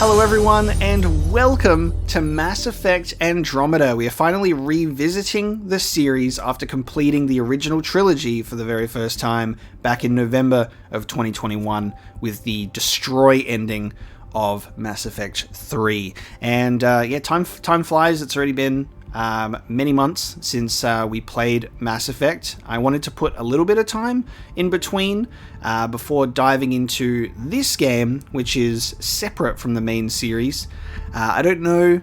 Hello everyone, and welcome to Mass Effect Andromeda. We are finally revisiting the series after completing the original trilogy for the very first time back in November of 2021 with the Destroy ending of Mass Effect 3. And time flies. It's already been many months since we played Mass Effect. I wanted to put a little bit of time in between before diving into this game, which is separate from the main series. I don't know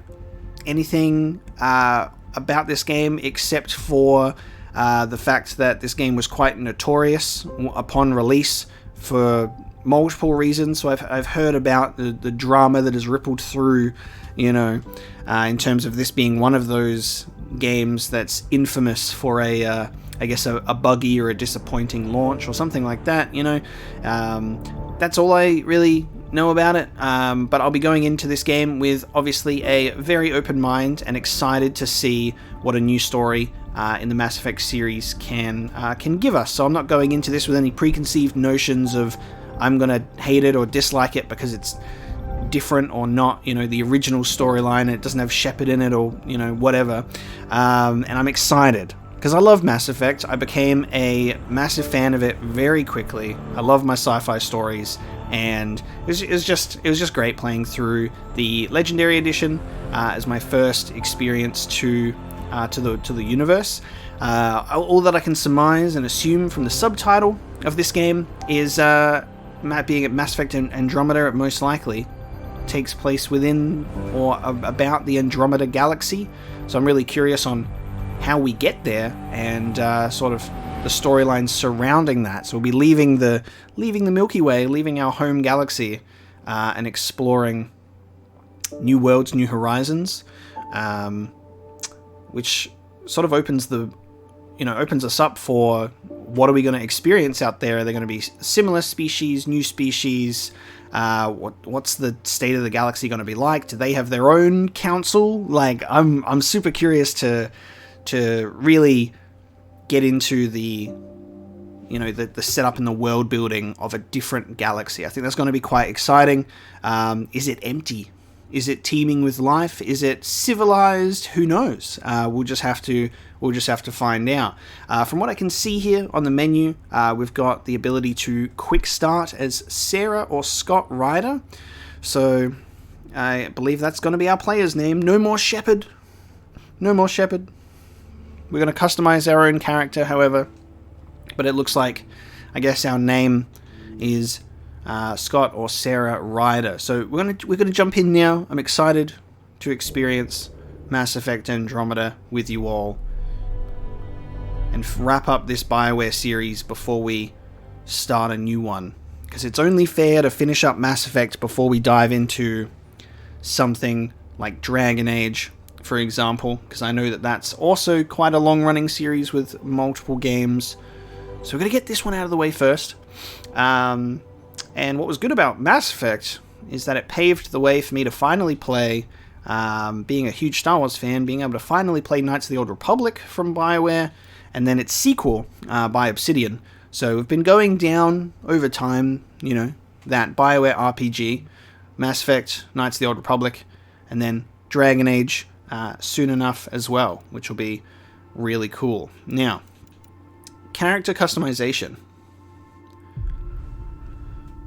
anything about this game except for the fact that this game was quite notorious upon release for multiple reasons. So I've heard about the drama that has rippled through, in terms of this being one of those games that's infamous for a buggy or a disappointing launch or something like that, That's all I really know about it, but I'll be going into this game with obviously a very open mind and excited to see what a new story in the Mass Effect series can give us. So I'm not going into this with any preconceived notions of I'm going to hate it or dislike it because it's different or not, the original storyline, it doesn't have Shepard in it or, whatever. And I'm excited because I love Mass Effect. I became a massive fan of it very quickly. I love my sci-fi stories, and it was just great playing through the Legendary Edition as my first experience to the universe. All that I can surmise and assume from the subtitle of this game is being at Mass Effect Andromeda, it most likely takes place within or about the Andromeda Galaxy. So I'm really curious on how we get there and sort of the storylines surrounding that. So we'll be leaving the Milky Way, leaving our home galaxy, and exploring new worlds, new horizons, which sort of opens us up for what are we going to experience out there. Are there going to be similar species, new species? What's the state of the galaxy going to be like? Do they have their own council? Like, I'm super curious to really get into the setup and the world building of a different galaxy. I think that's going to be quite exciting. Is it empty? Is it teeming with life? Is it civilized? Who knows? We'll just have to find out. From what I can see here on the menu, we've got the ability to quick start as Sarah or Scott Ryder. So I believe that's going to be our player's name. No more Shepard. No more Shepard. We're going to customize our own character, however. But it looks like, I guess our name is Scott or Sarah Ryder. So we're gonna jump in now. I'm excited to experience Mass Effect Andromeda with you all and wrap up this BioWare series before we start a new one, because it's only fair to finish up Mass Effect before we dive into something like Dragon Age, for example, because I know that that's also quite a long-running series with multiple games. So we're gonna get this one out of the way first. And what was good about Mass Effect is that it paved the way for me to finally play, being a huge Star Wars fan, being able to finally play Knights of the Old Republic from BioWare, and then its sequel by Obsidian. So we've been going down over time, that BioWare RPG, Mass Effect, Knights of the Old Republic, and then Dragon Age soon enough as well, which will be really cool. Now, character customization.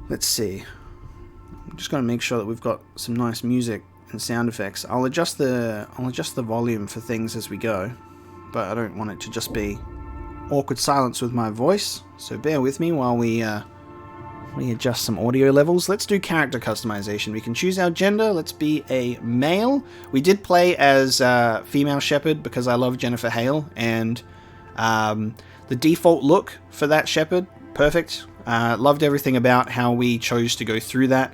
Let's see. I'm just going to make sure that we've got some nice music and sound effects. I'll adjust the volume for things as we go, but I don't want it to just be awkward silence with my voice. So bear with me while we adjust some audio levels. Let's do character customization. We can choose our gender. Let's be a male. We did play as female Shepard because I love Jennifer Hale, and the default look for that Shepard, perfect. Loved everything about how we chose to go through that.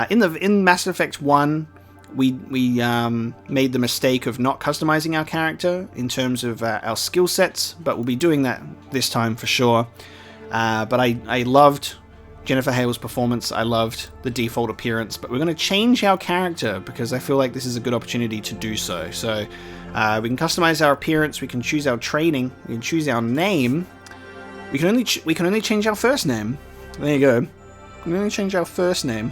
In Mass Effect 1, we made the mistake of not customizing our character in terms of our skill sets, but we'll be doing that this time for sure. But I loved Jennifer Hale's performance. I loved the default appearance, but we're going to change our character because I feel like this is a good opportunity to do so. So we can customize our appearance, we can choose our training, we can choose our name. We can only change our first name. There you go. We can only change our first name.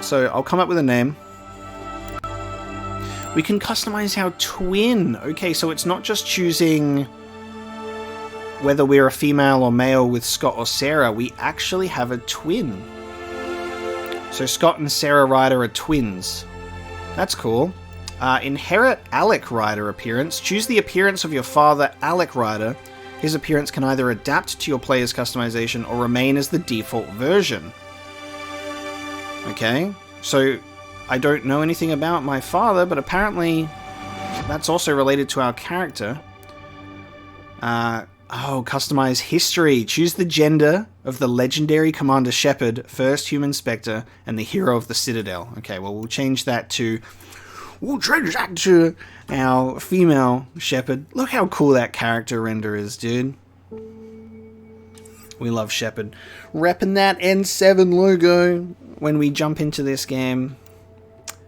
So I'll come up with a name. We can customize our twin. Okay, so it's not just choosing whether we're a female or male with Scott or Sarah. We actually have a twin. So Scott and Sarah Ryder are twins. That's cool. Inherit Alec Ryder appearance. Choose the appearance of your father, Alec Ryder. His appearance can either adapt to your player's customization or remain as the default version. Okay, so I don't know anything about my father, but apparently that's also related to our character. Customize history. Choose the gender of the legendary Commander Shepard, first human Spectre, and the hero of the Citadel. Okay, well, we'll change that to our female Shepard. Look how cool that character render is, dude. We love Shepard. Repping that N7 logo when we jump into this game.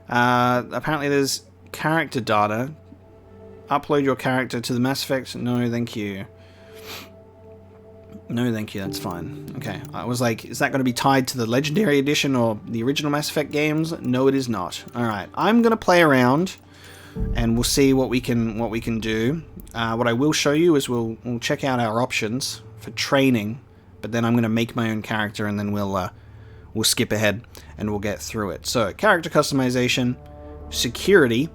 Apparently there's character data. Upload your character to the Mass Effect. No, thank you. No, thank you. That's fine. Okay. I was like, is that going to be tied to the Legendary Edition or the original Mass Effect games? No, it is not. Alright. I'm going to play around and we'll see what we can do. What I will show you is we'll check out our options for training, but then I'm going to make my own character and then we'll skip ahead and we'll get through it. So, character customization, security.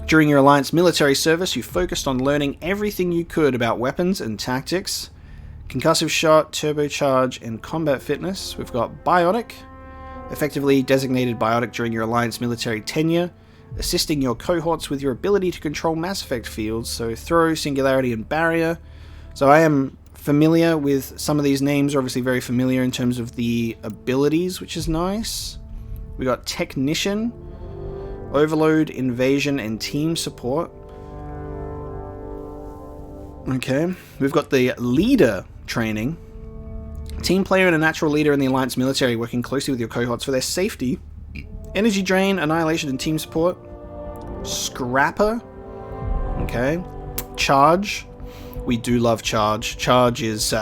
During your Alliance military service, you focused on learning everything you could about weapons and tactics. Concussive shot, turbocharge, and combat fitness. We've got biotic, effectively designated biotic during your Alliance military tenure, assisting your cohorts with your ability to control Mass Effect fields, so throw, singularity, and barrier. So I am familiar with some of these names, are obviously very familiar in terms of the abilities, which is nice. We got technician, overload, invasion, and team support. Okay, we've got the leader training. Team player and a natural leader in the Alliance military, working closely with your cohorts for their safety. Energy drain, annihilation, and team support. Scrapper. Okay. Charge. We do love charge. Charge is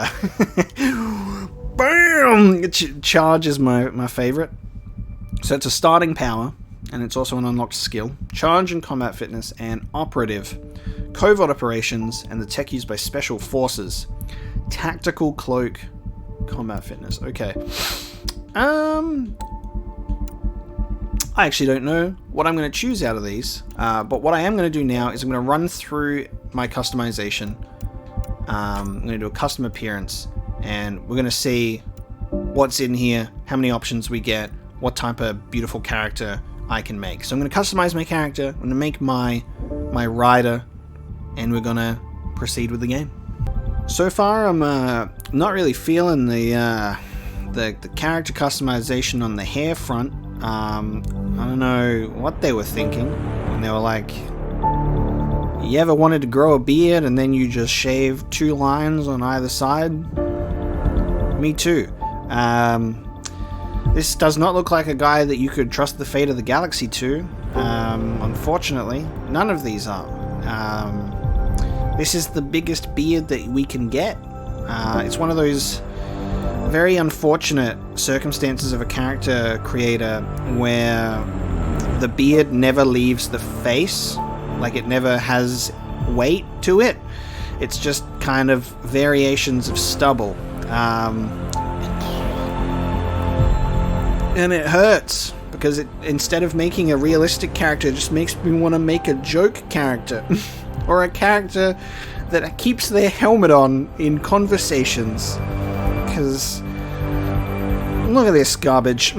bam! Charge is my favorite. So it's a starting power, and it's also an unlocked skill. Charge and combat fitness, and operative. Covert operations, and the tech used by special forces. Tactical cloak, combat fitness. Okay. I actually don't know what I'm going to choose out of these, but what I am going to do now is I'm going to run through my customization. I'm going to do a custom appearance, and we're going to see what's in here, how many options we get, what type of beautiful character I can make. So I'm going to customize my character, I'm going to make my rider, and we're going to proceed with the game. So far, I'm not really feeling the character customization on the hair front. I don't know what they were thinking when they were like, you ever wanted to grow a beard and then you just shave 2 lines on either side? Me too. This does not look like a guy that you could trust the fate of the galaxy to. Unfortunately, none of these are. This is the biggest beard that we can get. It's one of those very unfortunate circumstances of a character creator where the beard never leaves the face, like it never has weight to it. It's just kind of variations of stubble. And it hurts because instead of making a realistic character, it just makes me want to make a joke character. Or a character that keeps their helmet on in conversations. Because look at this garbage.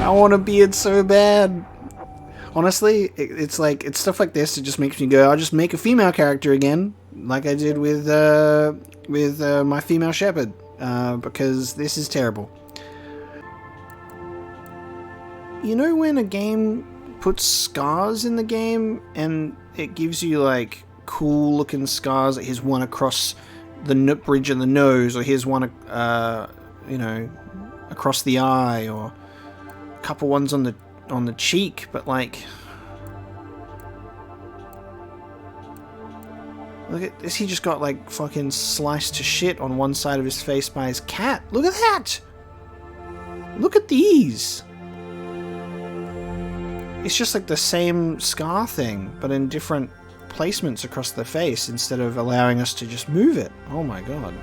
I want a beard so bad. Honestly, it's stuff like this that just makes me go, I'll just make a female character again, like I did with my female Shepard, because this is terrible. You know when a game puts scars in the game and it gives you like cool looking scars, like here's one across the bridge of the nose, or here's one across the eye, or a couple ones on the cheek, but like, look at this, he just got like fucking sliced to shit on one side of his face by his cat. Look at that! Look at these! It's just like the same scar thing, but in different placements across the face instead of allowing us to just move it. Oh my god.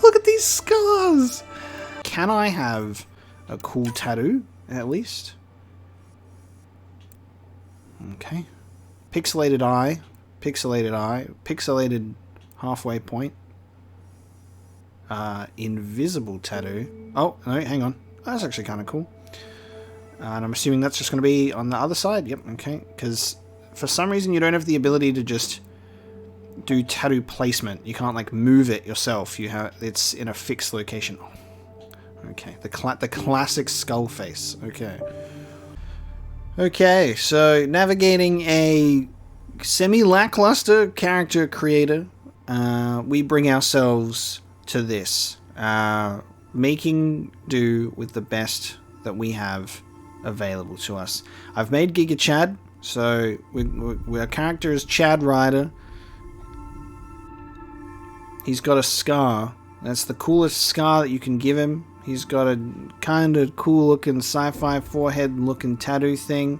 Look at these scars! Can I have a cool tattoo, at least? Okay. Pixelated eye. Pixelated halfway point. Invisible tattoo. Oh, no, hang on. That's actually kind of cool. And I'm assuming that's just going to be on the other side. Yep, okay. Because for some reason you don't have the ability to just do tattoo placement. You can't, like, move it yourself. It's in a fixed location. Oh. Okay, the classic skull face. Okay. Okay, so navigating a semi-lackluster character creator, we bring ourselves to this. Making do with the best that we have available to us. I've made Giga Chad, so our character is Chad Ryder. He's got a scar. That's the coolest scar that you can give him. He's got a kind of cool looking sci-fi forehead looking tattoo thing.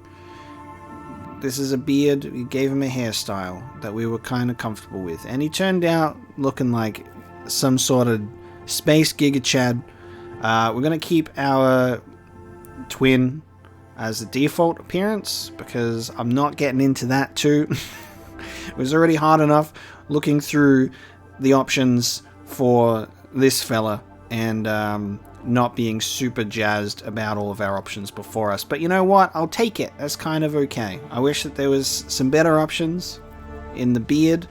This is a beard. We gave him a hairstyle that we were kind of comfortable with. And he turned out looking like some sort of space Giga Chad. We're going to keep our twin as the default appearance because I'm not getting into that too. It was already hard enough looking through the options for this fella and not being super jazzed about all of our options before us. But you know what? I'll take it. That's kind of okay. I wish that there was some better options in the beard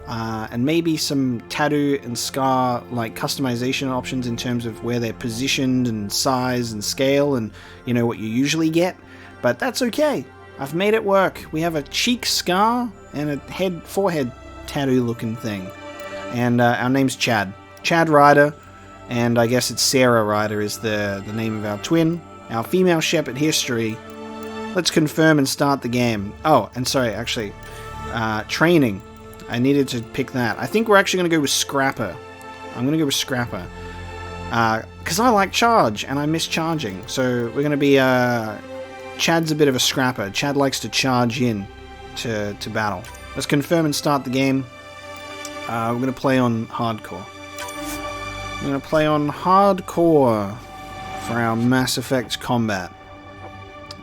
and maybe some tattoo and scar like customization options in terms of where they're positioned and size and scale and you know what you usually get. But that's okay. I've made it work. We have a cheek scar and a forehead tattoo looking thing. And our name's Chad. Chad Ryder. And I guess it's Sarah Ryder is the name of our twin. Our female shepherd history. Let's confirm and start the game. Oh, and sorry, actually, training. I needed to pick that. I think we're actually going to go with Scrapper. I'm going to go with Scrapper. Because I like charge, and I miss charging. So we're going to be... Chad's a bit of a scrapper. Chad likes to charge in to battle. Let's confirm and start the game. We're going to play on hardcore. We're going to play on hardcore for our Mass Effect combat.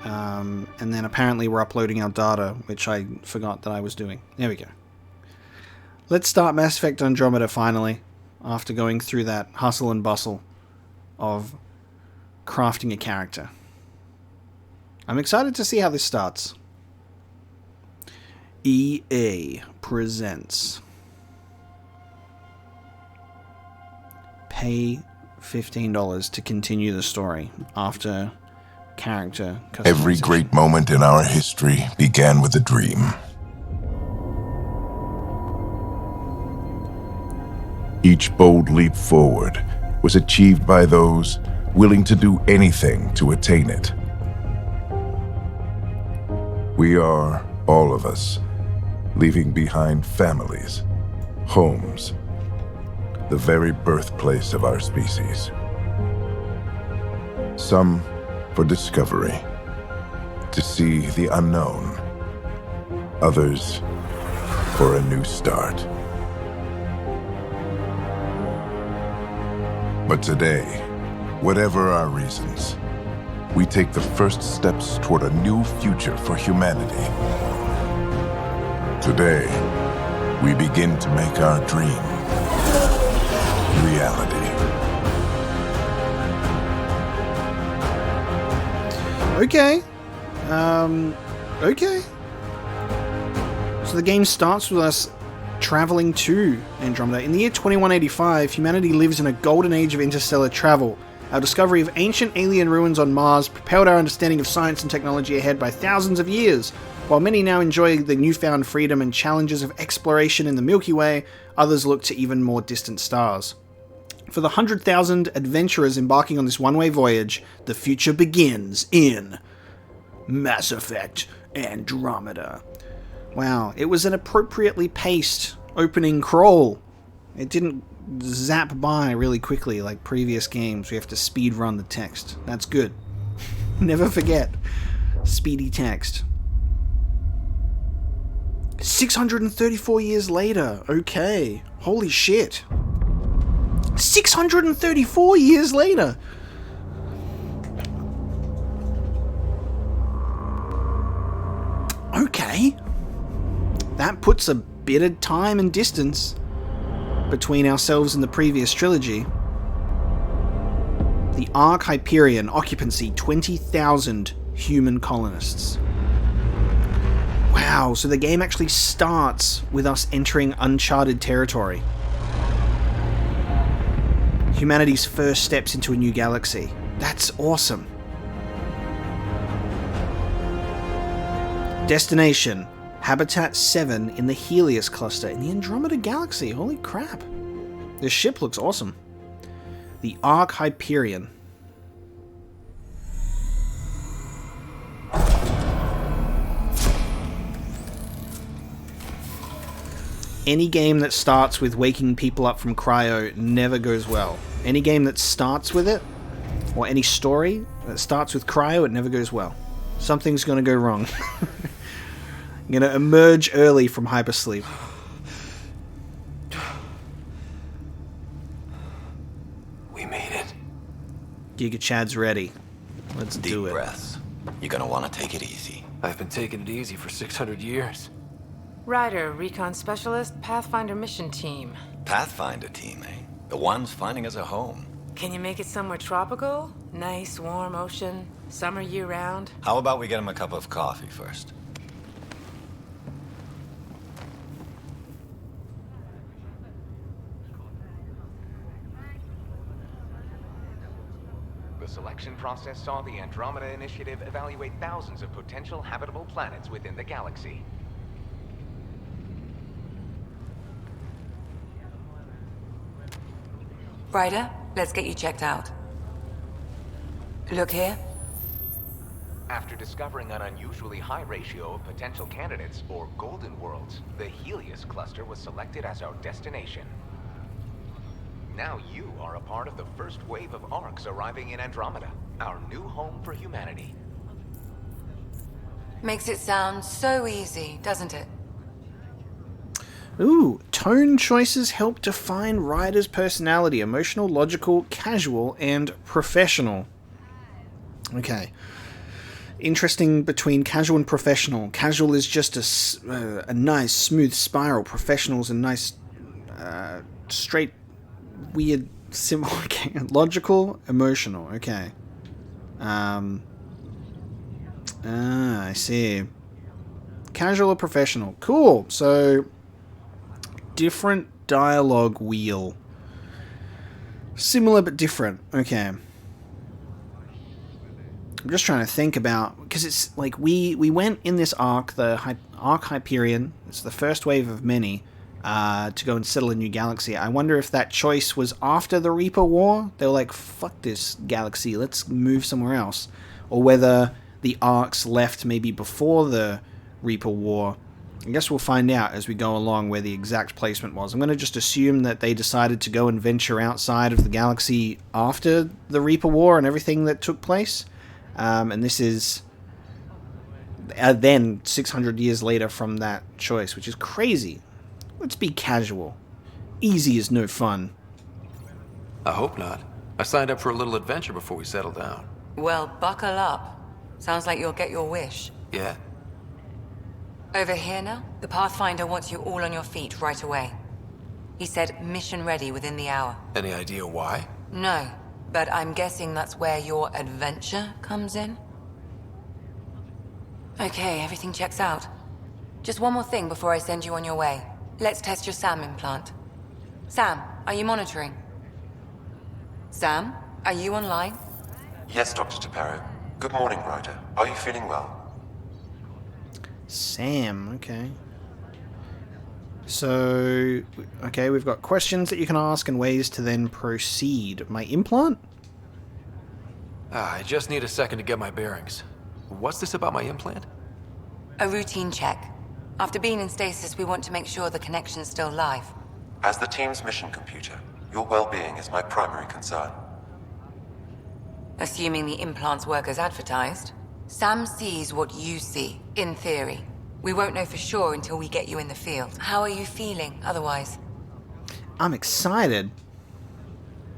And then apparently we're uploading our data, which I forgot that I was doing. There we go. Let's start Mass Effect Andromeda finally, after going through that hustle and bustle of crafting a character. I'm excited to see how this starts. EA presents. Pay $15 to continue the story after character customization. Every great moment in our history began with a dream. Each bold leap forward was achieved by those willing to do anything to attain it. We are, all of us, leaving behind families, homes, the very birthplace of our species. Some for discovery, to see the unknown. Others for a new start. But today, whatever our reasons, we take the first steps toward a new future for humanity. Today, we begin to make our dream reality. Okay. Okay. So the game starts with us traveling to Andromeda. In the year 2185, humanity lives in a golden age of interstellar travel. Our discovery of ancient alien ruins on Mars propelled our understanding of science and technology ahead by thousands of years. While many now enjoy the newfound freedom and challenges of exploration in the Milky Way, others look to even more distant stars. For the 100,000 adventurers embarking on this one-way voyage, the future begins in Mass Effect Andromeda. Wow, it was an appropriately paced opening crawl. It didn't zap by really quickly like previous games. We have to speed run the text. That's good. Never forget. Speedy text. 634 years later. Okay. Holy shit. 634 years later. Okay. That puts a bit of time and distance between ourselves and the previous trilogy. The Ark Hyperion, occupancy 20,000 human colonists. Wow, so the game actually starts with us entering uncharted territory. Humanity's first steps into a new galaxy. That's awesome. Destination, Habitat 7 in the Helios cluster in the Andromeda Galaxy. Holy crap. This ship looks awesome. The Ark Hyperion. Any game that starts with waking people up from cryo never goes well. Any game that starts with it, or any story that starts with cryo, it never goes well. Something's going to go wrong. I'm going to emerge early from hypersleep. We made it. Giga Chad's ready. Let's do it. Deep breaths. You're going to want to take it easy. I've been taking it easy for 600 years. Ryder, Recon Specialist, Pathfinder Mission Team. Pathfinder team, eh? The ones finding us a home. Can you make it somewhere tropical? Nice, warm ocean, summer year-round? How about we get him a cup of coffee first? The selection process saw the Andromeda Initiative evaluate thousands of potential habitable planets within the galaxy. Ryder, let's get you checked out. Look here. After discovering an unusually high ratio of potential candidates, or golden worlds, the Helios cluster was selected as our destination. Now you are a part of the first wave of Arks arriving in Andromeda, our new home for humanity. Makes it sound so easy, doesn't it? Ooh, tone choices help define Ryder's personality. Emotional, logical, casual, and professional. Okay. Interesting between casual and professional. Casual is just a nice, smooth spiral. Professional's a nice, straight, weird, simple. Okay. Logical, emotional. Okay. I see. Casual or professional. Cool. So, different dialogue wheel. Similar but different. Okay. I'm just trying to think about, because it's like we went in this arc, the Arc Hyperion. It's the first wave of many to go and settle a new galaxy. I wonder if that choice was after the Reaper War. They were like, fuck this galaxy, let's move somewhere else. Or whether the arcs left maybe before the Reaper War. I guess we'll find out as we go along where the exact placement was. I'm going to just assume that they decided to go and venture outside of the galaxy after the Reaper War and everything that took place. And this is then 600 years later from that choice, which is crazy. Let's be casual. Easy is no fun. I hope not. I signed up for a little adventure before we settle down. Well, buckle up. Sounds like you'll get your wish. Yeah. Over here now, the Pathfinder wants you all on your feet right away. He said mission ready within the hour. Any idea why? No, but I'm guessing that's where your adventure comes in. Okay, everything checks out. Just one more thing before I send you on your way. Let's test your SAM implant. Sam, are you monitoring? Sam, are you online? Yes, Dr. Taparo. Good morning, Ryder. Are you feeling well? Sam, okay. So, okay, we've got questions that you can ask and ways to then proceed. My implant? I just need a second to get my bearings. What's this about my implant? A routine check. After being in stasis, we want to make sure the connection's still live. As the team's mission computer, your well-being is my primary concern. Assuming the implants work as advertised, Sam sees what you see, in theory. We won't know for sure until we get you in the field. How are you feeling otherwise? I'm excited.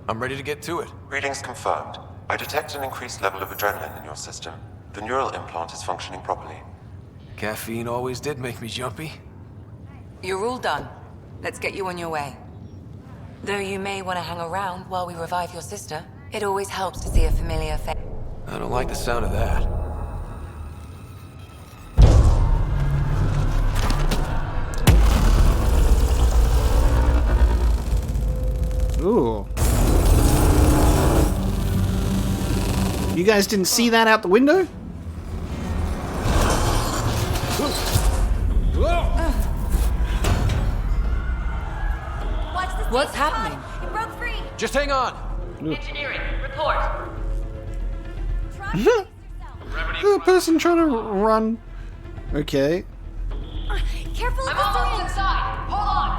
I'm ready to get to it. Readings confirmed. I detect an increased level of adrenaline in your system. The neural implant is functioning properly. Caffeine always did make me jumpy. You're all done. Let's get you on your way. Though you may want to hang around while we revive your sister, it always helps to see a familiar face. I don't like the sound of that. Ooh. You guys didn't see that out the window? What's happening? It broke free. Just hang on. Engineering, report. The person trying to run. Okay. Careful. I'm almost inside. Hold on.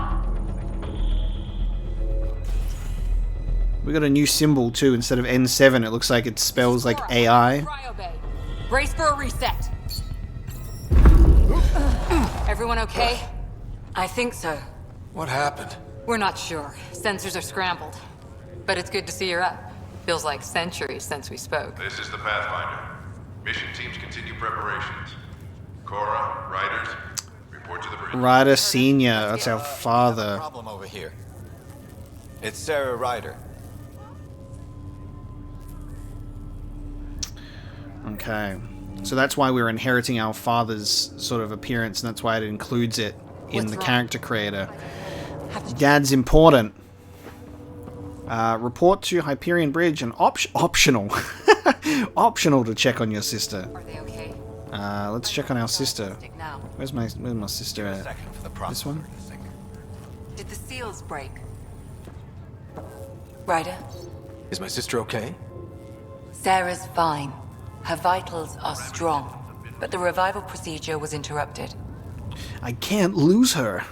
We got a new symbol too. Instead of N7, it looks like it spells like AI. Brace for a reset. Everyone okay? I think so. What happened? We're not sure. Sensors are scrambled. But it's good to see you're up. Feels like centuries since we spoke. This is the Pathfinder. Mission teams continue preparations. Cora, Riders, report to the bridge. Ryder Senior, that's our father. Problem over here. It's Sarah Ryder. Okay. So that's why we're inheriting our father's sort of appearance, and that's why it includes it in the character creator. Dad's important. Report to Hyperion Bridge and optional. Optional to check on your sister. Are they okay? Let's check on our sister. Now. Where's my sister at? This one? Did the seals break? Ryder? Is my sister okay? Sarah's fine. Her vitals are strong, but the revival procedure was interrupted. I can't lose her.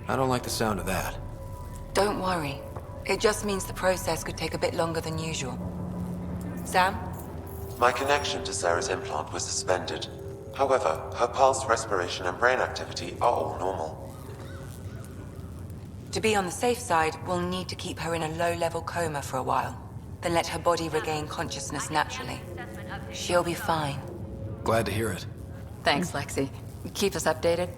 I don't like the sound of that. Don't worry. It just means the process could take a bit longer than usual. Sam? My connection to Sarah's implant was suspended. However, her pulse, respiration, and brain activity are all normal. To be on the safe side, we'll need to keep her in a low-level coma for a while, then let her body regain consciousness naturally. She'll be fine. Glad to hear it. Thanks, Lexi. Keep us updated.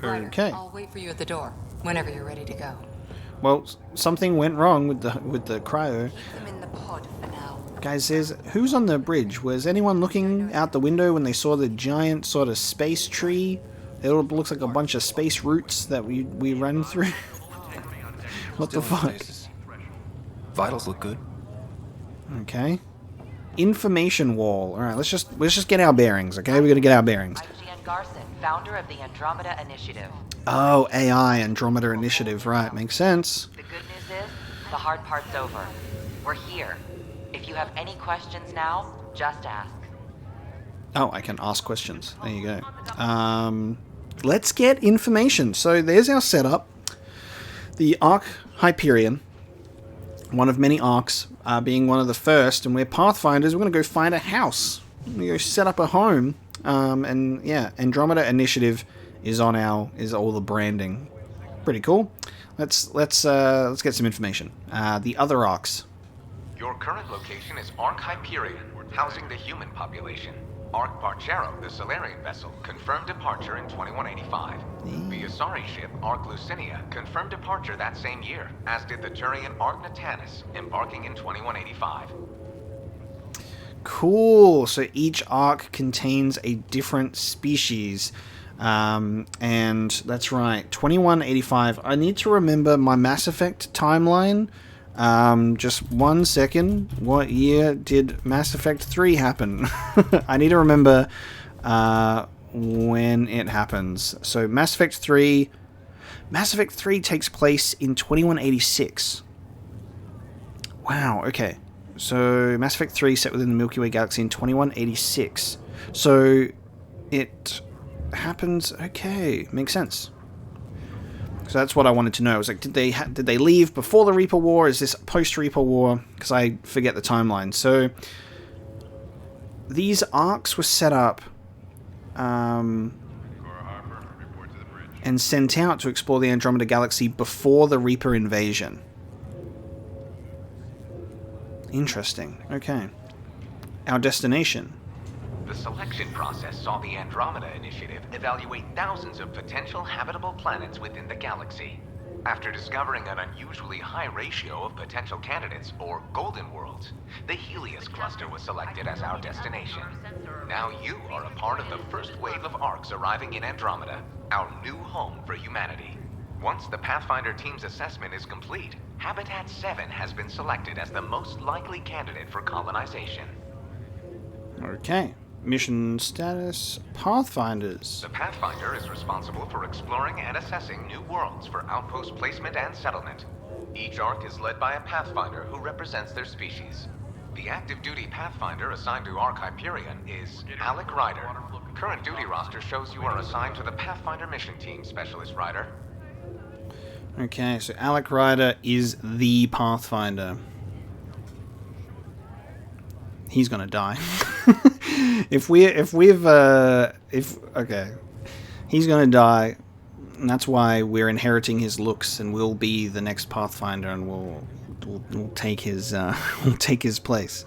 Okay. I'll wait for you at the door, whenever you're ready to go. Well, something went wrong with the cryo. Keep them in the pod for now. Guys, says who's on the bridge? Was anyone looking out the window when they saw the giant sort of space tree? It looks like a bunch of space roots that we ran through. What the fuck? Vitals look good. Okay. Information wall. All right, let's just get our bearings. Okay, we got to get our bearings. I'm Jan Garson, founder of the Andromeda Initiative. Oh, AI Andromeda Initiative. Right, makes sense. The good news is, the hard part's over. We're here. If you have any questions now, just ask. Oh, I can ask questions. There you go. Let's get information. So there's our setup. The Ark Hyperion, one of many Arks, being one of the first, and we're Pathfinders. We're going to go find a house. We're going to go set up a home. And yeah, Andromeda Initiative is all the branding. Pretty cool. Let's get some information. The other Arks. Your current location is Ark Hyperion, housing the human population. Ark Barchero, the Solarian vessel, confirmed departure in 2185. The Asari ship, Ark Lucinia, confirmed departure that same year, as did the Turian Ark Natanus, embarking in 2185. Cool. So each Ark contains a different species. And that's right, 2185. I need to remember my Mass Effect timeline. Just 1 second. What year did Mass Effect 3 happen? I need to remember when it happens. So Mass Effect 3 takes place in 2186. Wow, okay. So Mass Effect 3 set within the Milky Way galaxy in 2186. So it happens, okay, makes sense. So that's what I wanted to know. I was like, did they leave before the Reaper War? Is this post-Reaper War? Because I forget the timeline. So these arcs were set up and sent out to explore the Andromeda Galaxy before the Reaper invasion. Interesting. Okay. Our destination. The selection process saw the Andromeda Initiative evaluate thousands of potential habitable planets within the galaxy. After discovering an unusually high ratio of potential candidates, or golden worlds, the Helios cluster was selected as our destination. Now you are a part of the first wave of arcs arriving in Andromeda, our new home for humanity. Once the Pathfinder team's assessment is complete, Habitat 7 has been selected as the most likely candidate for colonization. Okay. Mission status, Pathfinders. The Pathfinder is responsible for exploring and assessing new worlds for outpost placement and settlement. Each arc is led by a Pathfinder who represents their species. The active duty Pathfinder assigned to Arc Hyperion is Alec Ryder. Current duty roster shows you are assigned to the Pathfinder mission team, Specialist Ryder. Okay, so Alec Ryder is the Pathfinder. He's gonna die. Okay, he's gonna die, and that's why we're inheriting his looks, and we'll be the next Pathfinder, and we'll take his we'll take his place.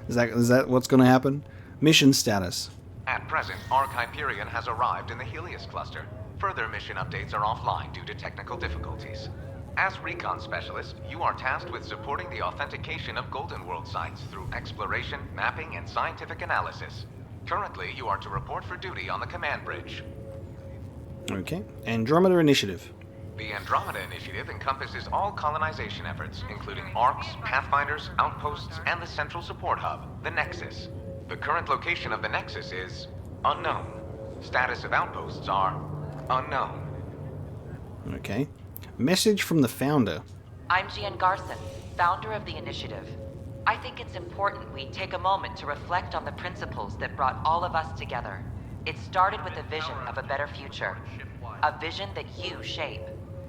Is that what's gonna happen? Mission status. At present, Arc Hyperion has arrived in the Helios cluster. Further mission updates are offline due to technical difficulties. As recon specialist, you are tasked with supporting the authentication of Golden World sites through exploration, mapping, and scientific analysis. Currently, you are to report for duty on the command bridge. Okay. Andromeda Initiative. The Andromeda Initiative encompasses all colonization efforts, including arcs, pathfinders, outposts, and the central support hub, the Nexus. The current location of the Nexus is unknown. Status of outposts are unknown. Okay. Message from the founder. I'm Gian Garson, founder of the initiative. I think it's important we take a moment to reflect on the principles that brought all of us together. It started with a vision of a better future. A vision that you shape.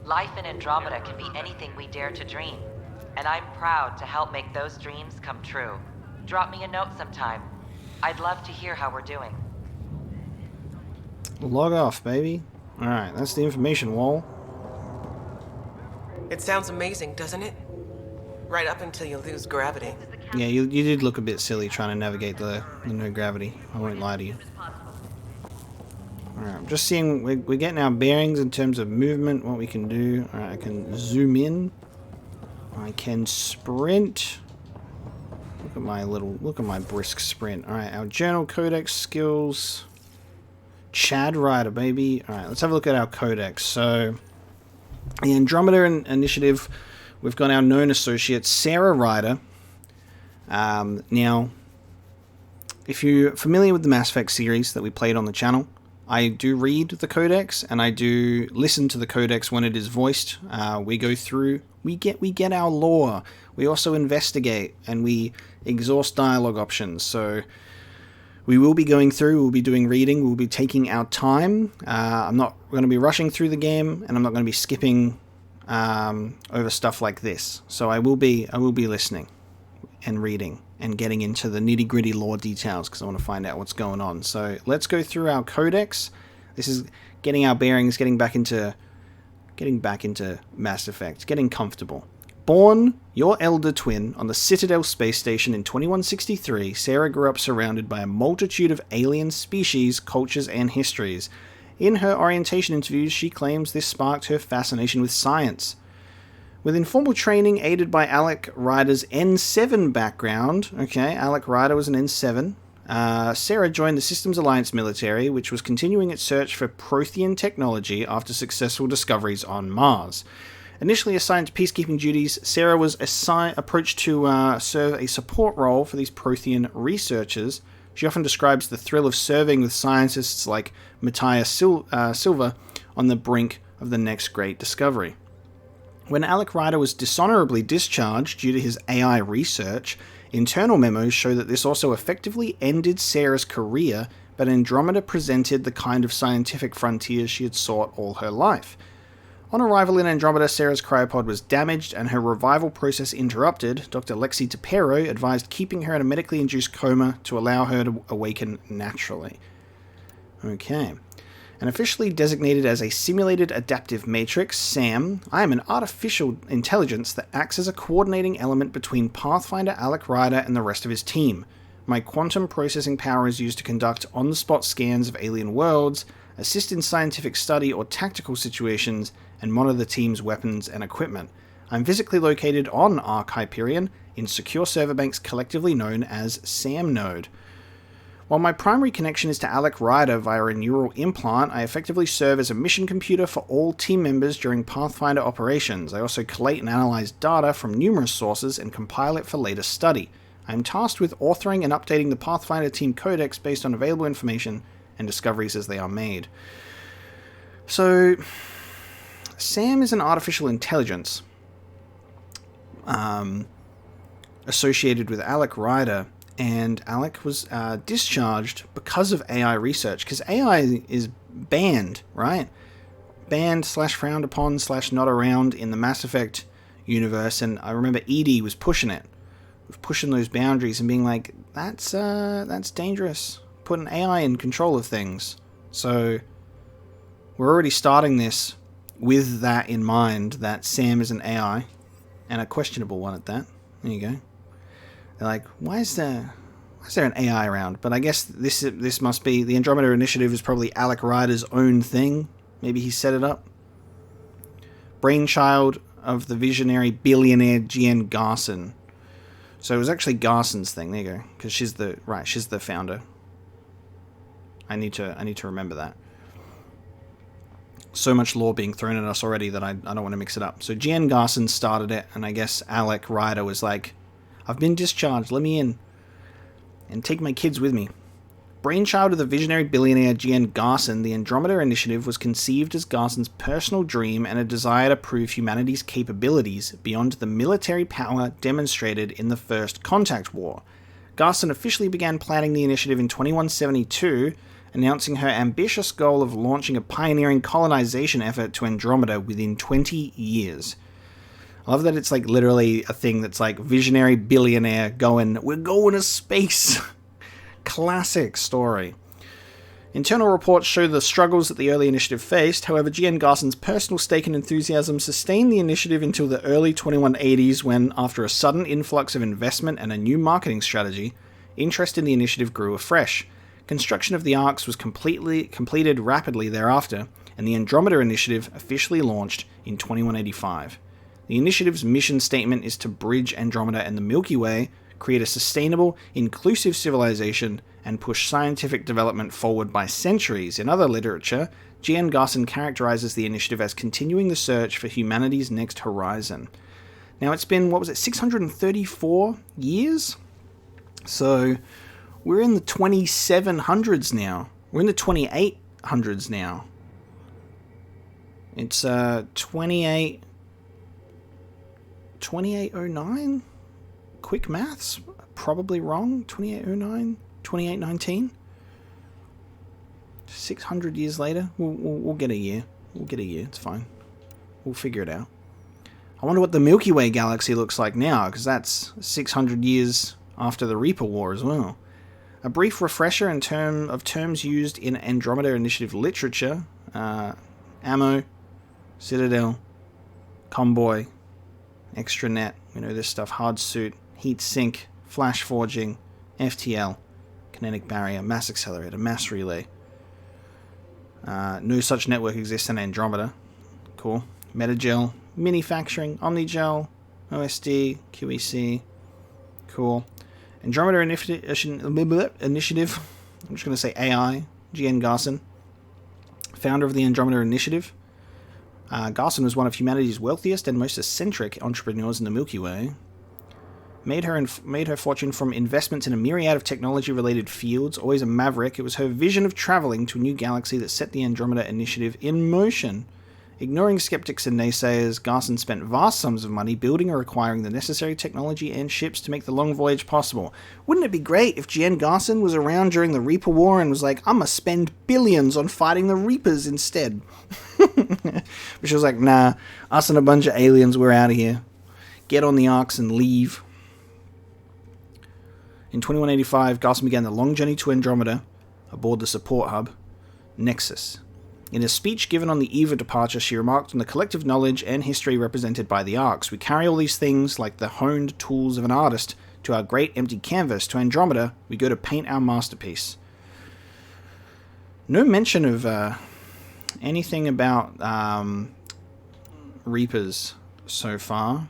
Life in Andromeda can be anything we dare to dream. And I'm proud to help make those dreams come true. Drop me a note sometime. I'd love to hear how we're doing. Log off, baby. Alright, that's the information wall. It sounds amazing, doesn't it? Right up until you lose gravity. Yeah, you did look a bit silly trying to navigate the no gravity. I won't lie to you. Alright, I'm just seeing, we're getting our bearings in terms of movement, what we can do. Alright, I can zoom in. I can sprint. Look at my brisk sprint. Alright, our journal codex skills. Chad Ryder, baby. Alright, let's have a look at our codex. So, the Andromeda Initiative, we've got our known associate, Sarah Ryder. Now, if you're familiar with the Mass Effect series that we played on the channel, I do read the codex, and I do listen to the codex when it is voiced. We go through, we get our lore. We also investigate, and we exhaust dialogue options. So we will be going through, we'll be doing reading, we'll be taking our time. I'm not going to be rushing through the game, and I'm not going to be skipping over stuff like this. So I will be listening and reading and getting into the nitty-gritty lore details because I want to find out what's going on. So let's go through our codex. This is getting our bearings, getting back into Mass Effect, getting comfortable. Born your elder twin on the Citadel space station in 2163, Sarah grew up surrounded by a multitude of alien species, cultures, and histories. In her orientation interviews, she claims this sparked her fascination with science. With informal training aided by Alec Ryder's N7 background, okay, Alec Ryder was an N7, Sarah joined the Systems Alliance military, which was continuing its search for Prothean technology after successful discoveries on Mars. Initially assigned to peacekeeping duties, Sarah was approached to serve a support role for these Prothean researchers. She often describes the thrill of serving with scientists like Matthias Silva on the brink of the next great discovery. When Alec Ryder was dishonorably discharged due to his AI research, internal memos show that this also effectively ended Sarah's career, but Andromeda presented the kind of scientific frontiers she had sought all her life. On arrival in Andromeda, Sarah's cryopod was damaged and her revival process interrupted. Dr. Lexi Tapero advised keeping her in a medically induced coma to allow her to awaken naturally. Okay. And officially designated as a simulated adaptive matrix, SAM, I am an artificial intelligence that acts as a coordinating element between Pathfinder Alec Ryder and the rest of his team. My quantum processing power is used to conduct on-the-spot scans of alien worlds, assist in scientific study or tactical situations, and monitor the team's weapons and equipment. I'm physically located on Ark Hyperion in secure server banks collectively known as SAM Node. While my primary connection is to Alec Ryder via a neural implant, I effectively serve as a mission computer for all team members during Pathfinder operations. I also collate and analyze data from numerous sources and compile it for later study. I am tasked with authoring and updating the Pathfinder team codex based on available information and discoveries as they are made. So, Sam is an artificial intelligence associated with Alec Ryder, and Alec was discharged because of AI research, because AI is banned, right? Banned / frowned upon / not around in the Mass Effect universe, and I remember Edie was pushing it, pushing those boundaries and being like, that's dangerous, putting AI in control of things. So we're already starting this with that in mind, that Sam is an AI, and a questionable one at that. There you go. They're like, why is there an AI around? But I guess this must be, the Andromeda Initiative is probably Alec Ryder's own thing. Maybe he set it up. Brainchild of the visionary billionaire Jen Garson. So it was actually Garson's thing. There you go, because she's the founder. I need to remember that. So much lore being thrown at us already that I don't want to mix it up. So Jen Garson started it, and I guess Alec Ryder was like, I've been discharged, let me in. And take my kids with me. Brainchild of the visionary billionaire Jen Garson, the Andromeda Initiative was conceived as Garson's personal dream and a desire to prove humanity's capabilities beyond the military power demonstrated in the First Contact War. Garson officially began planning the initiative in 2172, announcing her ambitious goal of launching a pioneering colonization effort to Andromeda within 20 years. I love that it's like literally a thing that's like visionary billionaire going, we're going to space. Classic story. Internal reports show the struggles that the early initiative faced. However, G.N. Garson's personal stake and enthusiasm sustained the initiative until the early 2180s when, after a sudden influx of investment and a new marketing strategy, interest in the initiative grew afresh. Construction of the Arks was completed rapidly thereafter, and the Andromeda Initiative officially launched in 2185. The initiative's mission statement is to bridge Andromeda and the Milky Way, create a sustainable, inclusive civilization, and push scientific development forward by centuries. In other literature, G.N. Garson characterizes the initiative as continuing the search for humanity's next horizon. Now, it's been, 634 years? So, we're in the 2700s now. We're in the 2800s now. It's 2809? Quick maths? Probably wrong. 2809? 2819? 600 years later? We'll get a year. We'll get a year. It's fine. We'll figure it out. I wonder what the Milky Way galaxy looks like now, because that's 600 years after the Reaper War as well. A brief refresher of terms used in Andromeda Initiative literature. Ammo, Citadel, Comboy, Extranet, we know this stuff, hard suit, heat sink, flash forging, FTL, kinetic barrier, mass accelerator, mass relay. No such network exists in Andromeda. Cool. Metagel, minifacturing, Omnigel, OSD, QEC. Cool. Andromeda Initiative, I'm just going to say AI, G.N. Garson, founder of the Andromeda Initiative. Garson was one of humanity's wealthiest and most eccentric entrepreneurs in the Milky Way. Made her fortune from investments in a myriad of technology-related fields. Always a maverick, it was her vision of traveling to a new galaxy that set the Andromeda Initiative in motion. Ignoring skeptics and naysayers, Garson spent vast sums of money building or acquiring the necessary technology and ships to make the long voyage possible. Wouldn't it be great if Jien Garson was around during the Reaper War and was like, I'm gonna spend billions on fighting the Reapers instead? But she was like, nah, us and a bunch of aliens, we're out of here. Get on the Arks and leave. In 2185, Garson began the long journey to Andromeda aboard the support hub, Nexus. In a speech given on the eve of departure, she remarked on the collective knowledge and history represented by the Arks. We carry all these things, like the honed tools of an artist, to our great empty canvas. To Andromeda, we go to paint our masterpiece. No mention of anything about Reapers so far.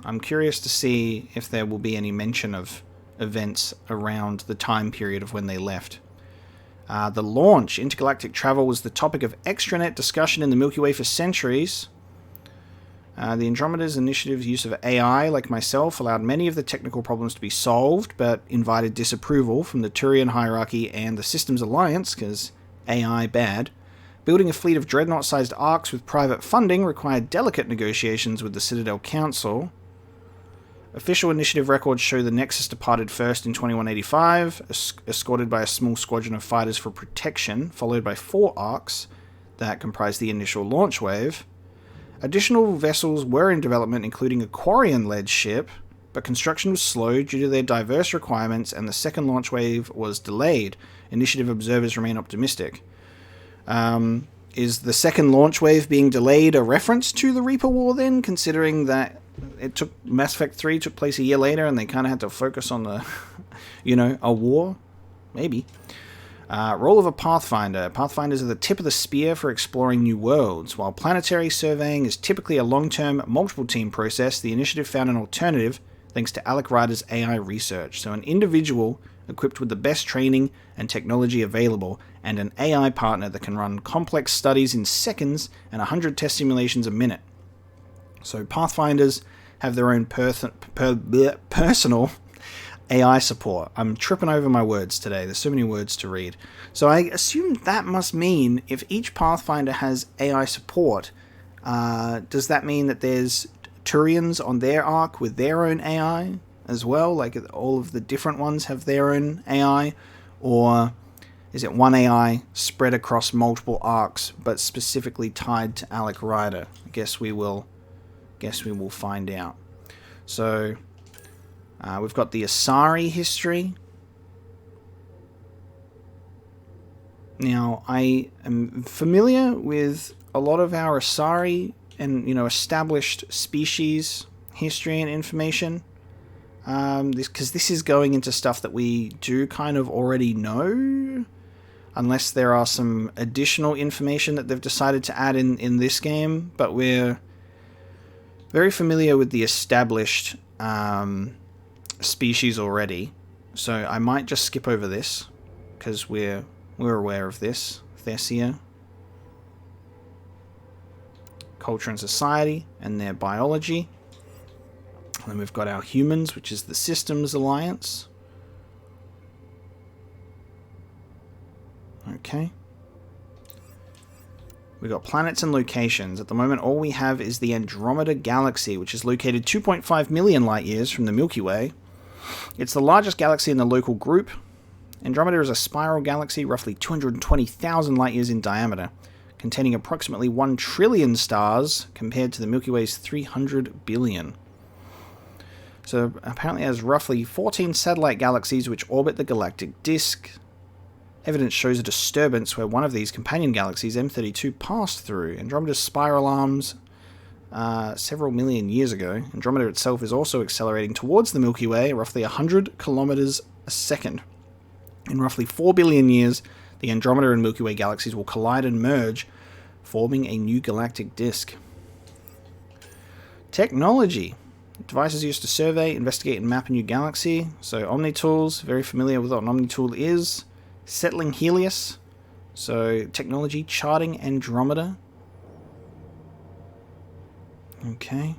I'm curious to see if there will be any mention of events around the time period of when they left. The launch, intergalactic travel, was the topic of extranet discussion in the Milky Way for centuries. The Andromeda's initiative's use of AI, like myself, allowed many of the technical problems to be solved, but invited disapproval from the Turian hierarchy and the Systems Alliance, because AI bad. Building a fleet of dreadnought-sized arcs with private funding required delicate negotiations with the Citadel Council. Official initiative records show the Nexus departed first in 2185, escorted by a small squadron of fighters for protection, followed by 4 arcs that comprised the initial launch wave. Additional vessels were in development, including a Quarian-led ship, but construction was slow due to their diverse requirements, and the second launch wave was delayed. Initiative observers remain optimistic. Is the second launch wave being delayed a reference to the Reaper War then, considering that Mass Effect 3 took place a year later and they kind of had to focus on the, a war? Maybe. Role of a Pathfinder. Pathfinders are the tip of the spear for exploring new worlds. While planetary surveying is typically a long-term, multiple-team process, the initiative found an alternative thanks to Alec Ryder's AI research. So an individual equipped with the best training and technology available, and an AI partner that can run complex studies in seconds and 100 test simulations a minute. So Pathfinders have their own personal AI support. I'm tripping over my words today. There's so many words to read. So I assume that must mean if each Pathfinder has AI support, does that mean that there's Turians on their arc with their own AI as well? Like all of the different ones have their own AI? Or is it one AI spread across multiple arcs but specifically tied to Alec Ryder? I guess we will find out. So we've got the Asari history. Now, I am familiar with a lot of our Asari and, established species history and information. Because this is going into stuff that we do kind of already know, unless there are some additional information that they've decided to add in this game. But we're very familiar with the established species already, so I might just skip over this because we're aware of this. Thessia, culture and society, and their biology. And then we've got our humans, which is the Systems Alliance. Okay. We've got planets and locations. At the moment, all we have is the Andromeda Galaxy, which is located 2.5 million light-years from the Milky Way. It's the largest galaxy in the local group. Andromeda is a spiral galaxy, roughly 220,000 light-years in diameter, containing approximately 1 trillion stars compared to the Milky Way's 300 billion. So apparently it has roughly 14 satellite galaxies which orbit the galactic disk. Evidence shows a disturbance where one of these companion galaxies, M32, passed through. Andromeda's spiral arms several million years ago. Andromeda itself is also accelerating towards the Milky Way, roughly 100 kilometers a second. In roughly 4 billion years, the Andromeda and Milky Way galaxies will collide and merge, forming a new galactic disk. Technology. Devices used to survey, investigate, and map a new galaxy. So Omnitools, very familiar with what an Omnitool is. Settling Helios. So technology, charting Andromeda. Okay.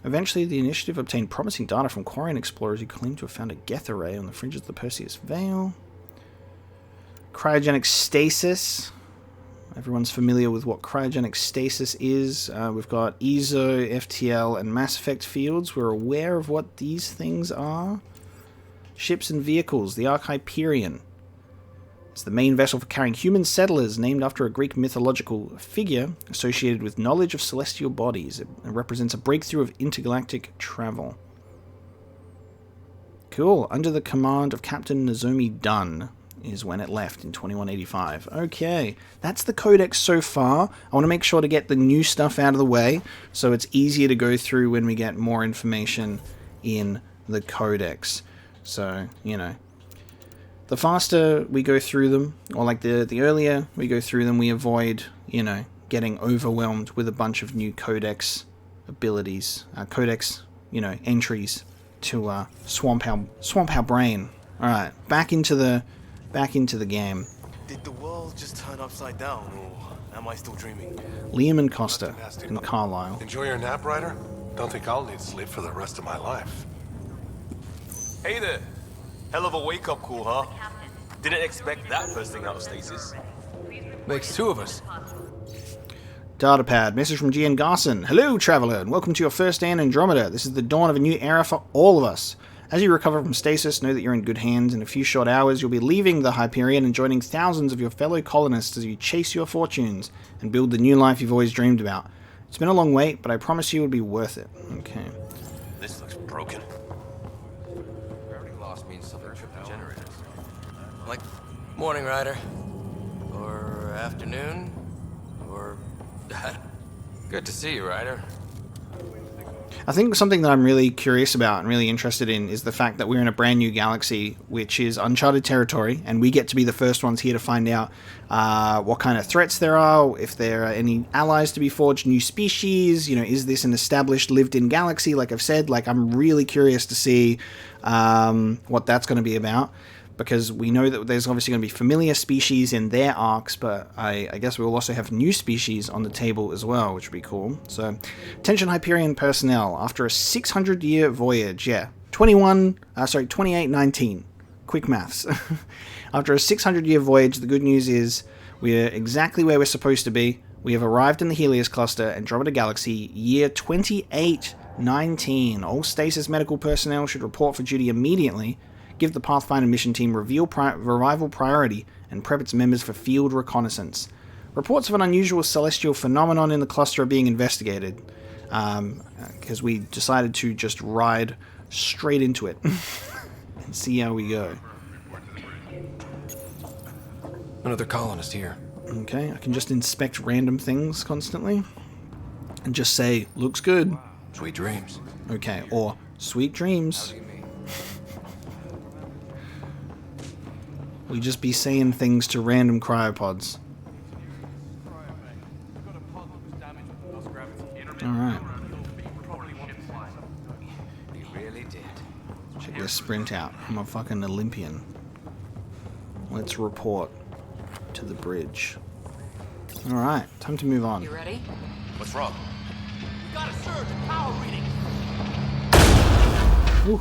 Eventually, the initiative obtained promising data from Quarian explorers who claimed to have found a Geth array on the fringes of the Perseus Veil. Cryogenic stasis. Everyone's familiar with what cryogenic stasis is. We've got ESO, FTL, and Mass Effect fields. We're aware of what these things are. Ships and vehicles. The Ark Hyperion. It's the main vessel for carrying human settlers, named after a Greek mythological figure associated with knowledge of celestial bodies. It represents a breakthrough of intergalactic travel. Cool. Under the command of Captain Nozomi Dunn is when it left in 2185. Okay, that's the codex so far. I want to make sure to get the new stuff out of the way so it's easier to go through when we get more information in the codex. So, you know, the faster we go through them, or like the earlier we go through them, we avoid, you know, getting overwhelmed with a bunch of new codex abilities, codex, you know, entries to swamp our brain. All right, back into the game. Did the world just turn upside down, or am I still dreaming? Liam and Costa and Carlisle. Enjoy your nap, Ryder? Don't think I'll need sleep for the rest of my life. Hey there. Hell of a wake-up call, huh? Didn't expect that first thing out of stasis. Makes two of us. Datapad. Message from GN Garson. Hello, traveler, and welcome to your first day in Andromeda. This is the dawn of a new era for all of us. As you recover from stasis, know that you're in good hands. In a few short hours, you'll be leaving the Hyperion and joining thousands of your fellow colonists as you chase your fortunes and build the new life you've always dreamed about. It's been a long wait, but I promise you it'll be worth it. Okay. This looks broken. Like morning, Ryder. Or afternoon. Or... Good to see you, Ryder. I think something that I'm really curious about and really interested in is the fact that we're in a brand new galaxy, which is uncharted territory, and we get to be the first ones here to find out what kind of threats there are, if there are any allies to be forged, new species, you know, is this an established lived-in galaxy? Like I've said, like I'm really curious to see what that's going to be about, because we know that there's obviously going to be familiar species in their arcs, but I guess we'll also have new species on the table as well, which would be cool. So, attention Hyperion personnel, after a 600-year voyage, 2819, quick maths. After a 600-year voyage, the good news is we're exactly where we're supposed to be. We have arrived in the Helios cluster, Andromeda Galaxy, year 2819. All stasis medical personnel should report for duty immediately. Give the Pathfinder mission team revival priority and prep its members for field reconnaissance. Reports of an unusual celestial phenomenon in the cluster are being investigated, because we decided to just ride straight into it and see how we go. Another colonist here. Okay, I can just inspect random things constantly and just say, looks good. Sweet dreams. Okay, or sweet dreams. We just be saying things to random cryopods. Alright. Check this sprint out. I'm a fucking Olympian. Let's report to the bridge. Alright, time to move on. You ready? What's wrong? We got a surge in power reading. Ooh.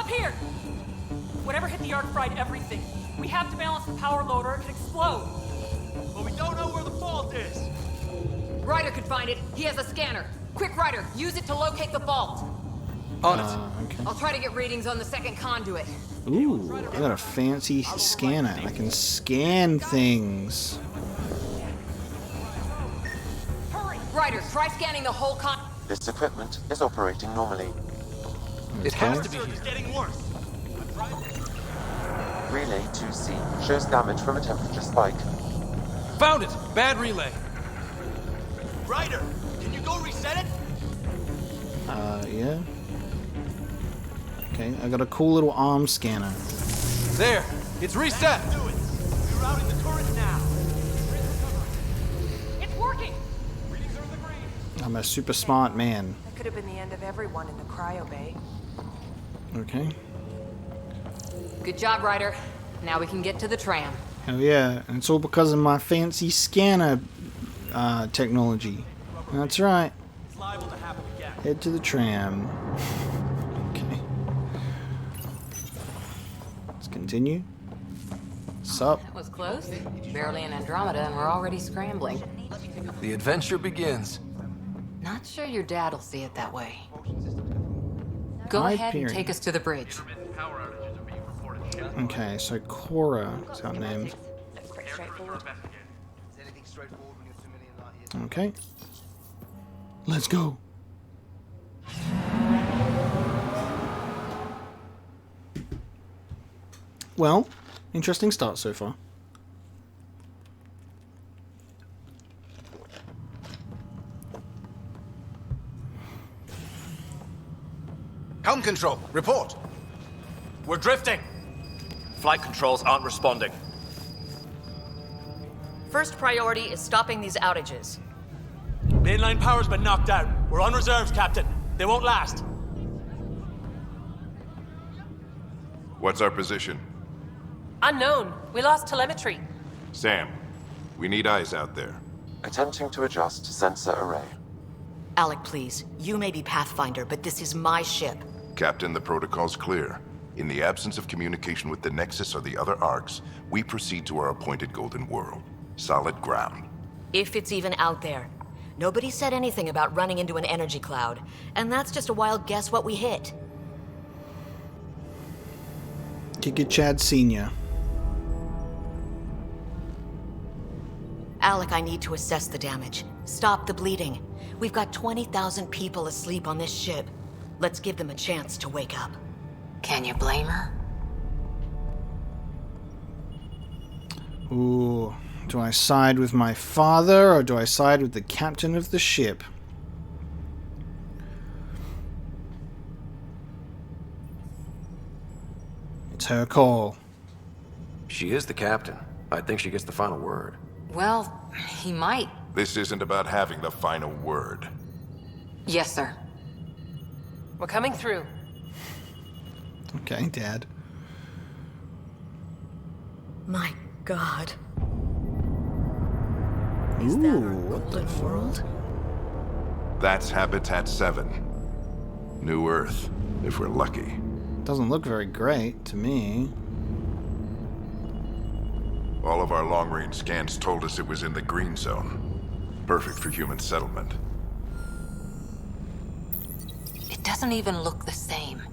Here! Whatever hit the Ark fried everything. We have to balance the power load or it could explode. But we don't know where the fault is. Ryder could find it. He has a scanner. Quick, Ryder, use it to locate the vault. On it. Okay. I'll try to get readings on the second conduit. Ooh, I got a fancy scanner. I can scan things. Hurry! Ryder, try scanning the whole This equipment is operating normally. It has to be It's getting worse. Relay 2C shows damage from a temperature spike. Found it! Bad relay. Ryder, can you go reset it? Yeah. Okay, I got a cool little arm scanner. There! It's reset! Do it. Rerouting the current now. It's working! Readings are in the green. I'm a super smart man. That could have been the end of everyone in the cryo bay. Okay. Good job, Ryder. Now we can get to the tram. Hell yeah, and it's all because of my fancy scanner technology. That's right. It's liable to happen again. Head to the tram. Okay. Continue. Sup? That was close. Barely in Andromeda and we're already scrambling. The adventure begins. Not sure your dad'll see it that way. Go Hi, ahead and Period. take us to the bridge. Okay, so Cora is our name. Okay. Let's go. Well, interesting start so far. Helm control, report. We're drifting. Flight controls aren't responding. First priority is stopping these outages. Mainline power's been knocked out. We're on reserves, Captain. They won't last. What's our position? Unknown. We lost telemetry. Sam, we need eyes out there. Attempting to adjust sensor array. Alec, please. You may be Pathfinder, but this is my ship. Captain, the protocol's clear. In the absence of communication with the Nexus or the other arcs, we proceed to our appointed Golden World. Solid ground. If it's even out there. Nobody said anything about running into an energy cloud, and that's just a wild guess what we hit. Giga Chad Sr. Alec, I need to assess the damage. Stop the bleeding. We've got 20,000 people asleep on this ship. Let's give them a chance to wake up. Can you blame her? Ooh. Do I side with my father, or do I side with the captain of the ship? It's her call. She is the captain. I think she gets the final word. Well, he might. This isn't about having the final word. Yes, sir. We're coming through. Okay, Dad. My God. Ooh, what the world? That's Habitat 7. New Earth, if we're lucky. Doesn't look very great to me. All of our long-range scans told us it was in the green zone. Perfect for human settlement. It doesn't even look the same.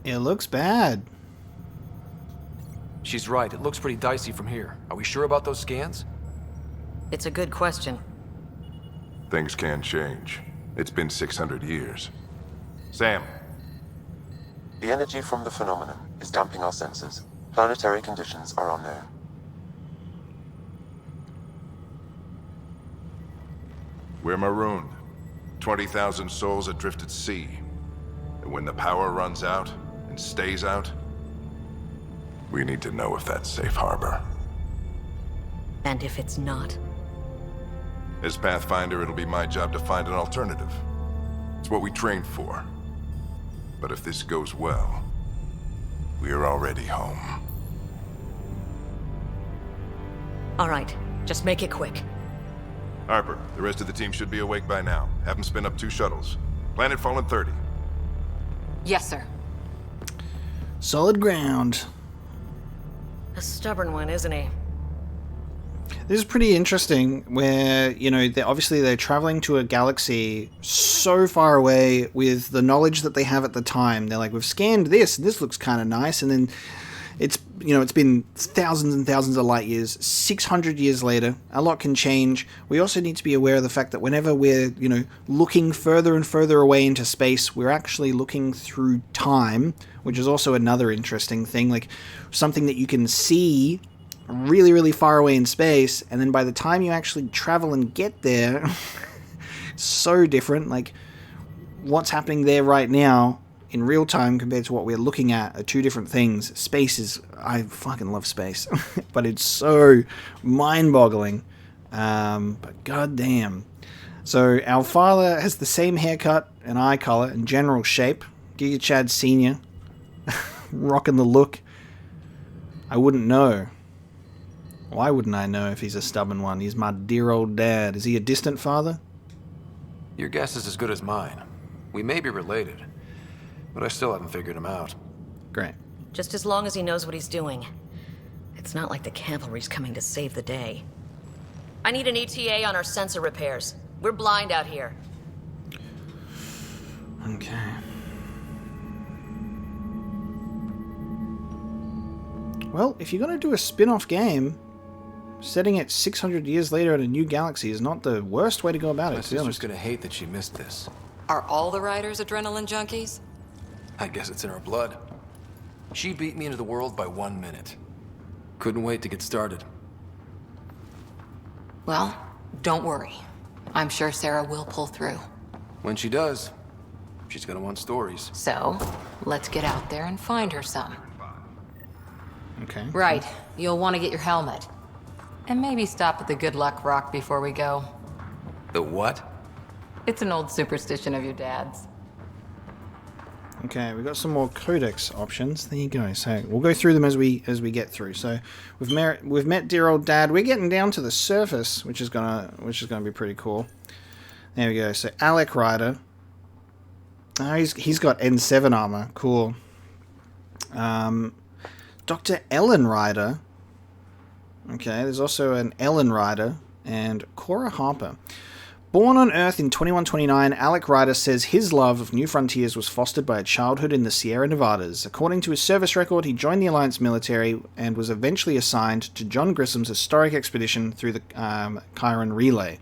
It looks bad. She's right. It looks pretty dicey from here. Are we sure about those scans? It's a good question. Things can change. It's been 600 years. Sam. The energy from the phenomenon is damping our sensors. Planetary conditions are unknown. We're marooned. 20,000 souls adrift at sea. And when the power runs out, and stays out, we need to know if that's safe harbor. And if it's not? As Pathfinder, it'll be my job to find an alternative. It's what we trained for. But if this goes well, we're already home. All right, just make it quick. Harper, the rest of the team should be awake by now. Have them spin up 2 shuttles. Planet Fallen 30. Yes, sir. Solid ground. A stubborn one, isn't he? This is pretty interesting where, you know, they're traveling to a galaxy so far away with the knowledge that they have at the time. They're like, we've scanned this, and this looks kind of nice. And then it's, you know, it's been thousands and thousands of light years. 600 years later, a lot can change. We also need to be aware of the fact that whenever we're, you know, looking further and further away into space, we're actually looking through time, which is also another interesting thing. Like, something that you can see really, really far away in space, and then by the time you actually travel and get there, it's so different. Like, what's happening there right now in real time compared to what we're looking at are 2 different things. Space is... I fucking love space, but it's so mind-boggling. But goddamn. So our father has the same haircut and eye color and general shape. Giga Chad Sr. Rocking the look. I wouldn't know. Why wouldn't I know if he's a stubborn one? He's my dear old dad. Is he a distant father? Your guess is as good as mine. We may be related. but I still haven't figured him out. Great. Just as long as he knows what he's doing. It's not like the cavalry's coming to save the day. I need an ETA on our sensor repairs. We're blind out here. Okay. Well, if you're going to do a spin-off game, setting it 600 years later in a new galaxy is not the worst way to go about it, My to be honest. sister's gonna hate that she missed this. Are all the riders adrenaline junkies? I guess it's in her blood. She beat me into the world by 1 minute. Couldn't wait to get started. Well, don't worry. I'm sure Sarah will pull through. When she does, she's gonna want stories. So, let's get out there and find her some. Okay. Right. You'll want to get your helmet. And maybe stop at the Good Luck Rock before we go. The what? It's an old superstition of your dad's. Okay, we've got some more codex options. There you go. So we'll go through them as we get through. So we've met dear old Dad. We're getting down to the surface, which is gonna be pretty cool. There we go. So Alec Ryder. Oh, he's got N7 armor. Cool. Dr. Ellen Ryder. Okay, there's also an Ellen Ryder and Cora Harper. Born on Earth in 2129, Alec Ryder says his love of New Frontiers was fostered by a childhood in the Sierra Nevadas. According to his service record, he joined the Alliance military and was eventually assigned to John Grissom's historic expedition through the Chiron Relay.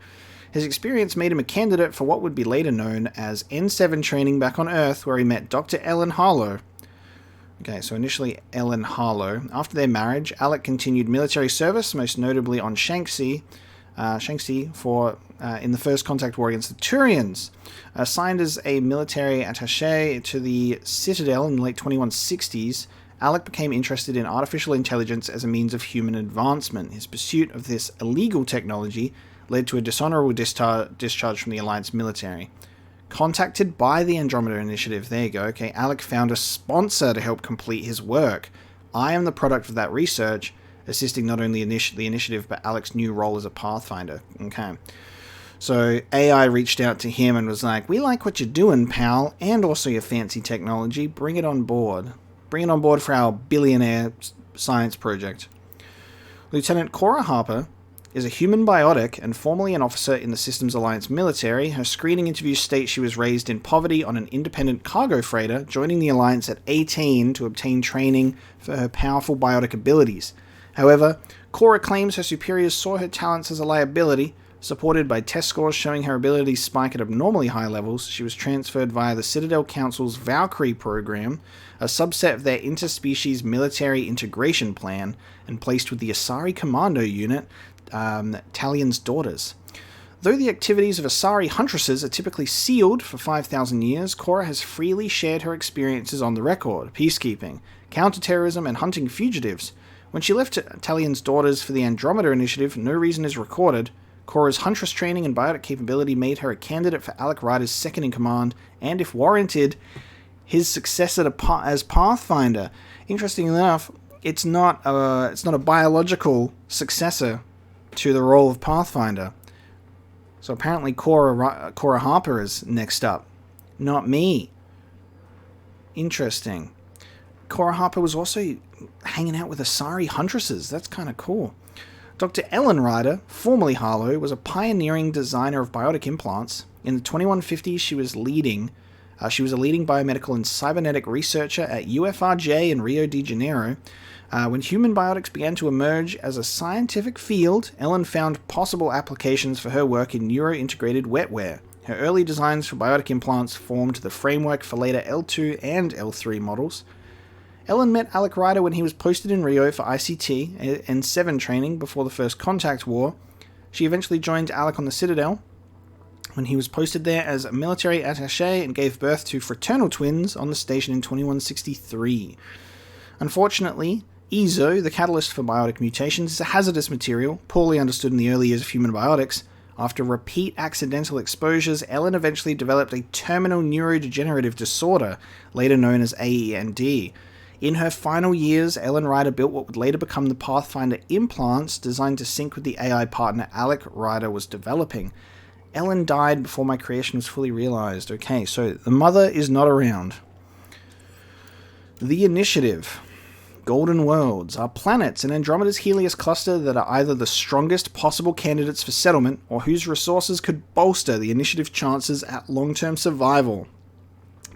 His experience made him a candidate for what would be later known as N7 training back on Earth, where he met Dr. Ellen Harlow. Okay, so initially Ellen Harlow. After their marriage, Alec continued military service, most notably on Shanxi for in the First Contact War against the Turians. Assigned as a military attaché to the Citadel in the late 2160s, Alec became interested in artificial intelligence as a means of human advancement. His pursuit of this illegal technology led to a dishonorable discharge from the Alliance military. Contacted by the Andromeda Initiative, there you go, okay, Alec found a sponsor to help complete his work. I am the product of that research, assisting not only the initiative, but Alec's new role as a Pathfinder. Okay. So AI reached out to him and was like, we like what you're doing, pal, and also your fancy technology. Bring it on board. Bring it on board for our billionaire science project. Lieutenant Cora Harper is a human biotic and formerly an officer in the Systems Alliance military. Her screening interviews state she was raised in poverty on an independent cargo freighter, joining the Alliance at 18 to obtain training for her powerful biotic abilities. However, Cora claims her superiors saw her talents as a liability. Supported by test scores showing her abilities spike at abnormally high levels, she was transferred via the Citadel Council's Valkyrie program, a subset of their interspecies military integration plan, and placed with the Asari Commando Unit, Talion's Daughters. Though the activities of Asari Huntresses are typically sealed for 5,000 years, Cora has freely shared her experiences on the record: peacekeeping, counterterrorism, and hunting fugitives. When she left Talion's Daughters for the Andromeda Initiative, no reason is recorded. Cora's Huntress training and biotic capability made her a candidate for Alec Ryder's second-in-command, and if warranted, his successor as Pathfinder. Interestingly enough, it's not a biological successor to the role of Pathfinder. So apparently Cora Harper is next up, not me. Interesting. Cora Harper was also hanging out with Asari Huntresses. That's kind of cool. Dr. Ellen Ryder, formerly Harlow, was a pioneering designer of biotic implants. In the 2150s, she was a leading biomedical and cybernetic researcher at UFRJ in Rio de Janeiro. When human biotics began to emerge as a scientific field, Ellen found possible applications for her work in neuro-integrated wetware. Her early designs for biotic implants formed the framework for later L2 and L3 models. Ellen met Alec Ryder when he was posted in Rio for ICT and N7 training before the First Contact War. She eventually joined Alec on the Citadel when he was posted there as a military attaché and gave birth to fraternal twins on the station in 2163. Unfortunately, EZO, the catalyst for biotic mutations, is a hazardous material, poorly understood in the early years of human biotics. After repeat accidental exposures, Ellen eventually developed a terminal neurodegenerative disorder, later known as AEND. In her final years, Ellen Ryder built what would later become the Pathfinder implants designed to sync with the AI partner Alec Ryder was developing. Ellen died before my creation was fully realized. Okay, so the mother is not around. The Initiative. Golden Worlds are planets in Andromeda's Helios cluster that are either the strongest possible candidates for settlement or whose resources could bolster the Initiative's chances at long-term survival.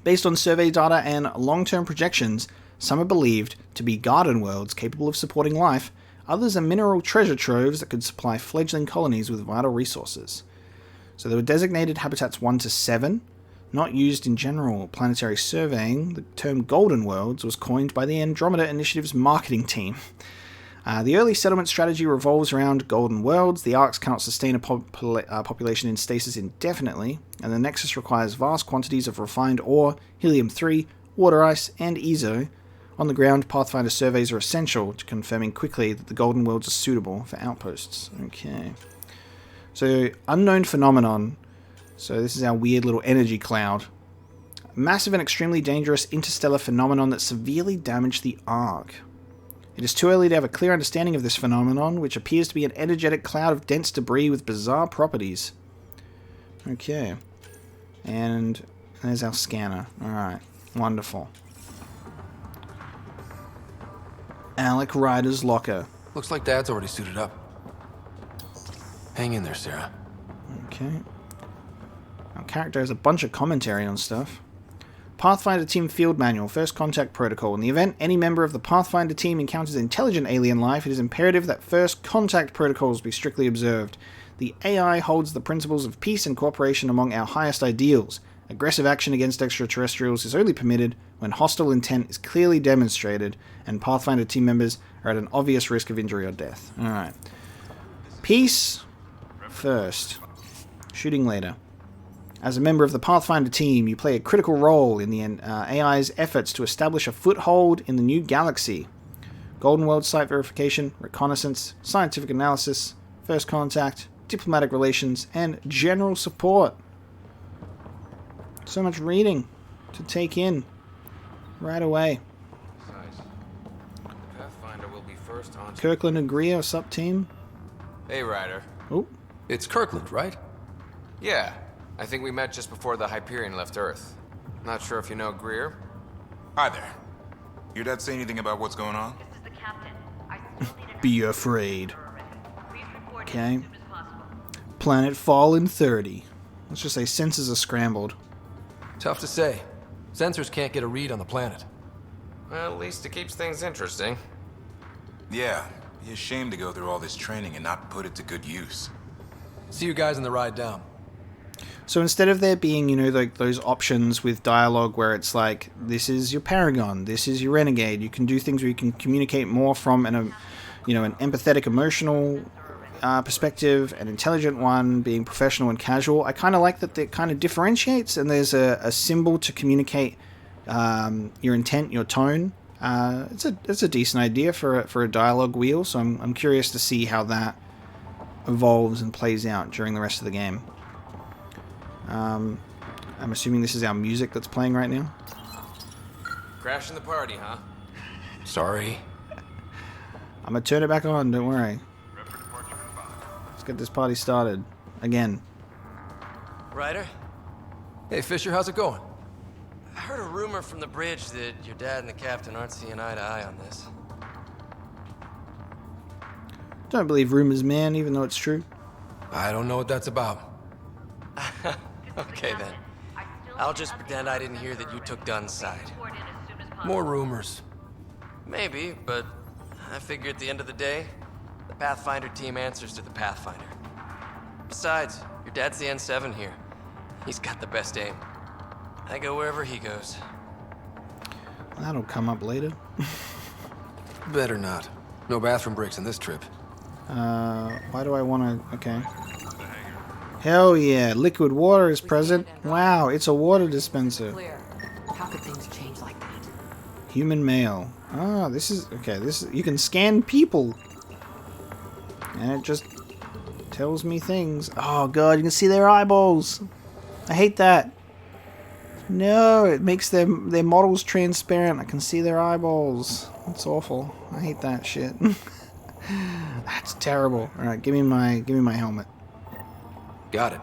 Based on survey data and long-term projections, some are believed to be garden worlds capable of supporting life, others are mineral treasure troves that could supply fledgling colonies with vital resources. So there were designated habitats 1 to 7. Not used in general planetary surveying, the term Golden Worlds was coined by the Andromeda Initiative's marketing team. The early settlement strategy revolves around Golden Worlds. The arcs cannot sustain a population in stasis indefinitely, and the Nexus requires vast quantities of refined ore, helium-3, water ice, and EZO. On the ground, Pathfinder surveys are essential to confirming quickly that the Golden Worlds are suitable for outposts. Okay. So, unknown phenomenon. So this is our weird little energy cloud. A massive and extremely dangerous interstellar phenomenon that severely damaged the Ark. It is too early to have a clear understanding of this phenomenon, which appears to be an energetic cloud of dense debris with bizarre properties. Okay. And there's our scanner. Alright. Wonderful. Alec Ryder's locker. Looks like Dad's already suited up. Hang in there, Sarah. Okay. Our character has a bunch of commentary on stuff. Pathfinder Team Field Manual, First Contact Protocol. In the event any member of the Pathfinder team encounters intelligent alien life, it is imperative that First Contact Protocols be strictly observed. The AI holds the principles of peace and cooperation among our highest ideals. Aggressive action against extraterrestrials is only permitted when hostile intent is clearly demonstrated, and Pathfinder team members are at an obvious risk of injury or death. Alright. Peace first. Shooting later. As a member of the Pathfinder team, you play a critical role in the AI's efforts to establish a foothold in the new galaxy. Golden World site verification, reconnaissance, scientific analysis, first contact, diplomatic relations, and general support. So much reading to take in right away. Pathfinder will be first on. Kirkland and Greer, sup team? Hey, Ryder. Oh. It's Kirkland, right? Yeah. I think we met just before the Hyperion left Earth. Not sure if you know Greer. Hi there. Your dad say anything about what's going on? This is the captain. Be afraid. Okay. Planet Fallen 30. Let's just say sensors are scrambled. Tough to say. Sensors can't get a read on the planet. Well, at least it keeps things interesting. Yeah. Be a shame to go through all this training and not put it to good use. See you guys on the ride down. So instead of there being, you know, like those options with dialogue where it's like, this is your Paragon, this is your Renegade, you can do things where you can communicate more from an empathetic, emotional perspective, an intelligent one being professional and casual. I kind of like that it kind of differentiates, and there's a symbol to communicate your intent, your tone. It's a decent idea for a dialogue wheel, so I'm curious to see how that evolves and plays out during the rest of the game. I'm assuming this is our music that's playing right now. Crashing the party, huh? Sorry. I'm gonna turn it back on, don't worry. Let's get this party started. Again. Ryder? Hey, Fisher, how's it going? I heard a rumor from the bridge that your dad and the captain aren't seeing eye to eye on this. Don't believe rumors, man, even though it's true. I don't know what that's about. Okay, then. I'll just pretend I didn't hear that you took Dunn's side. More rumors. Maybe, but I figure at the end of the day, the Pathfinder team answers to the Pathfinder. Besides, your dad's the N7 here. He's got the best aim. I go wherever he goes. That'll come up later. Better not. No bathroom breaks in this trip. Why do I want to... Okay. Hell yeah, liquid water is present. Wow, it's a water dispenser. How could things change like that? Human male. Ah, this is... Okay, you can scan people. And it just tells me things. Oh god, you can see their eyeballs. I hate that. No, it makes their models transparent. I can see their eyeballs. It's awful. I hate that shit. That's terrible. Alright, give me my helmet. Got it.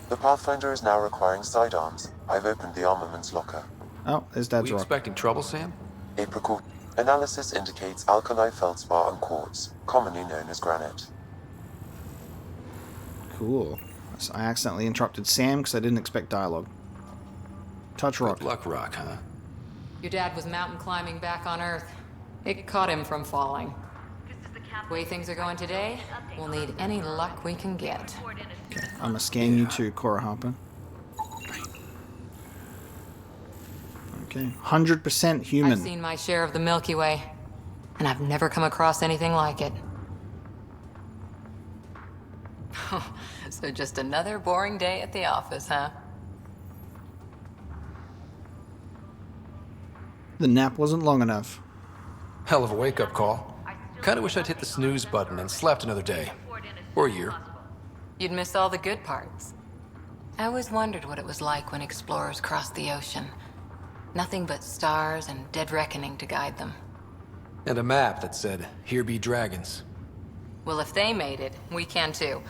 The Pathfinder is now requiring sidearms. I've opened the armaments locker. Oh, there's Dad's rock. Expecting trouble, Sam? Apricot. Analysis indicates alkali feldspar and quartz, commonly known as granite. Cool. So I accidentally interrupted Sam because I didn't expect dialogue. Touch rock. Good luck rock, huh? Your dad was mountain climbing back on Earth. It caught him from falling. The way things are going today, we'll need any luck we can get. Okay, I'm gonna scan you too, Cora Harper. Okay, 100% human. I've seen my share of the Milky Way, and I've never come across anything like it. So just another boring day at the office, huh? The nap wasn't long enough. Hell of a wake-up call. Kinda wish I'd hit the snooze button and slept another day. Or a year. You'd miss all the good parts. I always wondered what it was like when explorers crossed the ocean. Nothing but stars and dead reckoning to guide them. And a map that said, "Here be dragons." Well, if they made it, we can too.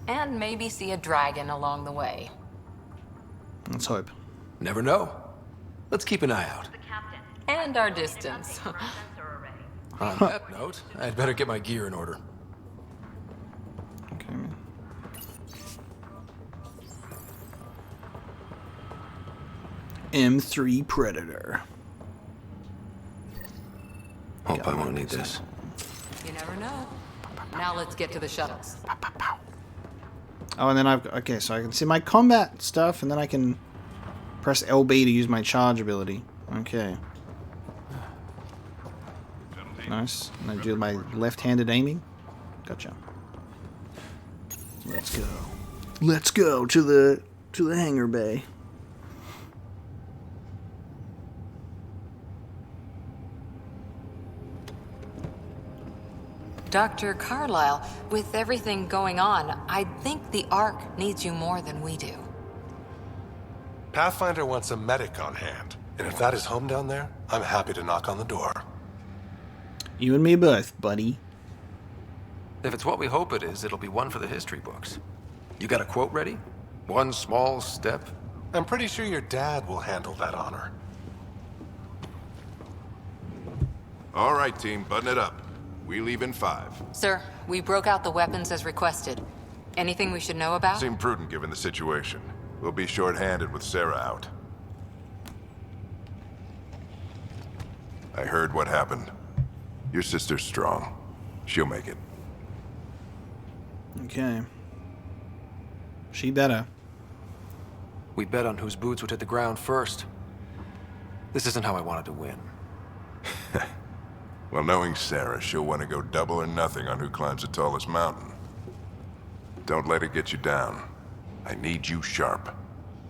And maybe see a dragon along the way. Let's hope. Never know. Let's keep an eye out. And our distance. On that note, I'd better get my gear in order. Okay. M3 Predator. Hope I won't need this. You never know. Now let's get to the shuttles. Oh, and then okay, so I can see my combat stuff, and then I can press LB to use my charge ability. Okay. Nice. And I do my left-handed aiming. Gotcha. Let's go. Let's go to the hangar bay. Dr. Carlyle, with everything going on, I think the Ark needs you more than we do. Pathfinder wants a medic on hand, and if that is home down there, I'm happy to knock on the door. You and me both, buddy. If it's what we hope it is, it'll be one for the history books. You got a quote ready? One small step? I'm pretty sure your dad will handle that honor. All right, team, button it up. We leave in 5. Sir, we broke out the weapons as requested. Anything we should know about? Seemed prudent given the situation. We'll be short-handed with Sarah out. I heard what happened. Your sister's strong. She'll make it. Okay. She better. We bet on whose boots would hit the ground first. This isn't how I wanted to win. Well, knowing Sarah, she'll want to go double or nothing on who climbs the tallest mountain. Don't let it get you down. I need you sharp.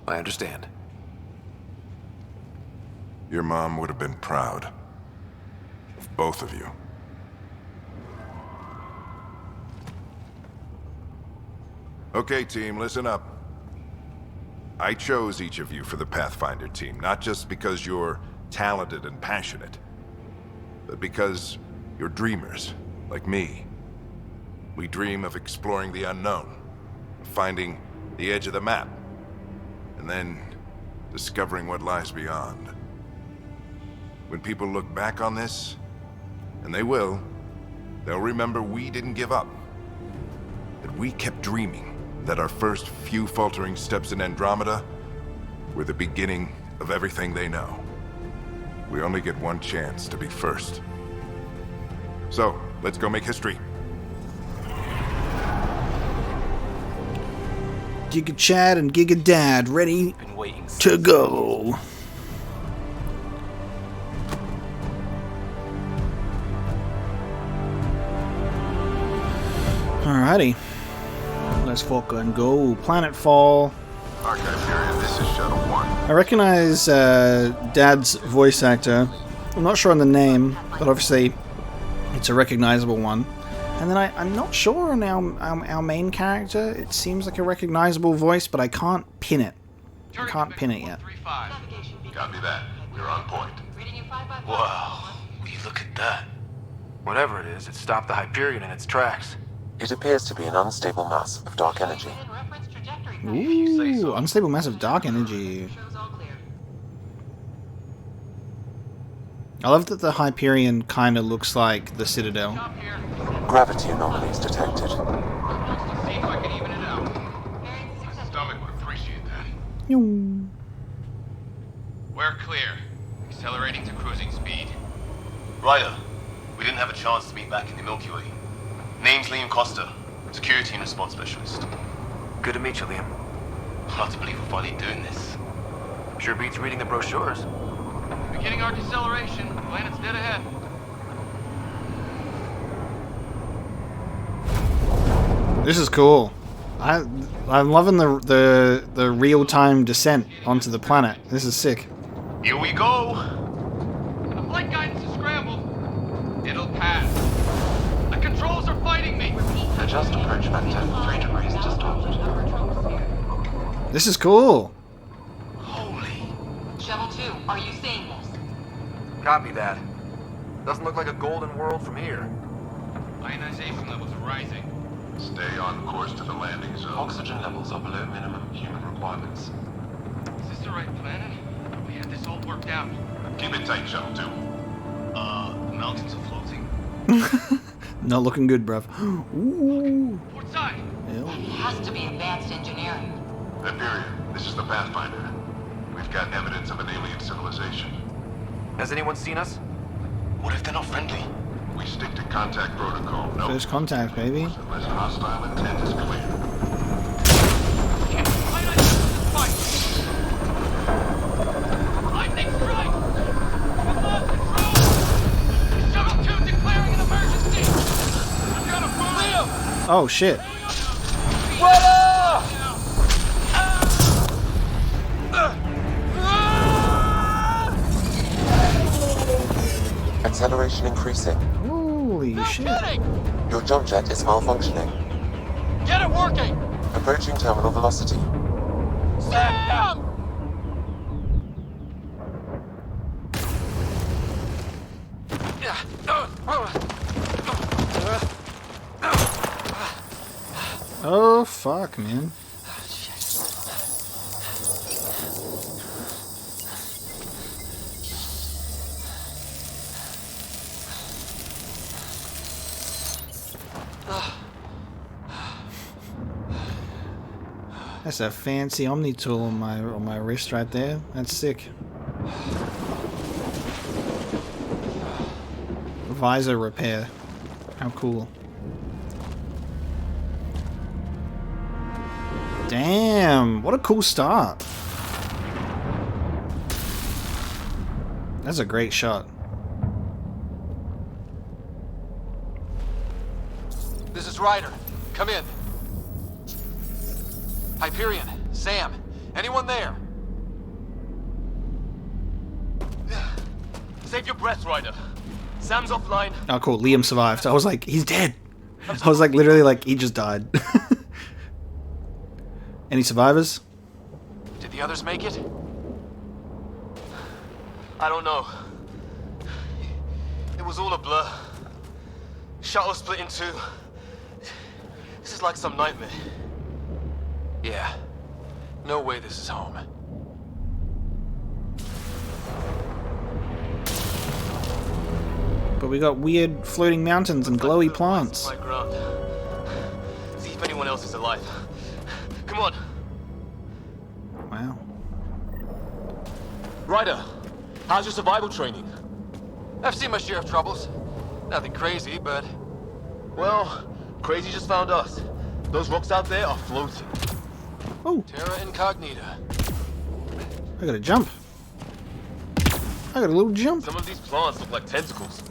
I understand. Your mom would have been proud of both of you. Okay, team, listen up. I chose each of you for the Pathfinder team, not just because you're talented and passionate, but because you're dreamers, like me. We dream of exploring the unknown, of finding the edge of the map, and then discovering what lies beyond. When people look back on this, and they will, they'll remember we didn't give up, that we kept dreaming, that our first few faltering steps in Andromeda were the beginning of everything they know. We only get one chance to be first. So, let's go make history. Giga Chad and Giga Dad ready to go. Alrighty. Let's fucking go. Planetfall. Archive period, this is Shuttle 1. I recognize Dad's voice actor. I'm not sure on the name, but obviously it's a recognizable one. And then I'm not sure on our main character. It seems like a recognizable voice, but I can't pin it. I can't pin it yet. Copy that. We're on point. Wow. Will you look at that? Whatever it is, it stopped the Hyperion in its tracks. It appears to be an unstable mass of dark energy. Ooh, unstable mass of dark energy. I love that the Hyperion kind of looks like the Citadel. Gravity anomalies detected. See if I can even it out. My stomach would appreciate that. We're clear. Accelerating to cruising speed. Ryder, we didn't have a chance to meet back in the Milky Way. Name's Liam Costa, Security and Response Specialist. Good to meet you, Liam. Hard to believe we're finally doing this. Sure beats reading the brochures. Beginning our deceleration. Planet's dead ahead. This is cool. I'm loving the real-time descent onto the planet. This is sick. Here we go. The flight guidance is scrambled. It'll pass. The controls are fighting me. Adjust approach vector 3 degrees to starboard. This is cool. Shovel 2, are you seeing this? Copy that. Doesn't look like a golden world from here. Ionization levels are rising. Stay on course to the landing zone. Oxygen levels are below minimum human requirements. Is this the right planet? We had this all worked out. Keep it tight, Shuttle 2. The mountains are floating. Not looking good, bruv. Ooh. Port side. It has to be advanced engineering. Hyperion, this is the Pathfinder. We've got evidence of an alien civilization. Has anyone seen us? What if they're not friendly? We stick to contact protocol. No. First contact, baby. Unless hostile intent is clear. Lightning strike! We lost control! Shuttle 2 declaring an emergency! I've got a Leo! Oh shit. Acceleration increasing. Holy shit. Your jump jet is malfunctioning. Get it working! Approaching terminal velocity. Sam! Oh fuck, man. That's a fancy Omni tool on my wrist right there. That's sick. Visor repair. How cool. Damn, what a cool start. That's a great shot. This is Ryder. Come in. Hyperion, Sam, anyone there? Save your breath, Ryder. Sam's offline. Oh cool, Liam survived. I was like, he's dead. I was like, literally like, he just died. Any survivors? Did the others make it? I don't know. It was all a blur. Shuttle split in two. This is like some nightmare. Yeah. No way this is home. But we got weird floating mountains and glowy plants. My ground. See if anyone else is alive. Come on. Wow. Ryder, how's your survival training? I've seen my share of troubles. Nothing crazy, but... Well, crazy just found us. Those rocks out there are floating. Oh. Terra Incognita. I got a jump. I got a little jump. Some of these plants look like tentacles.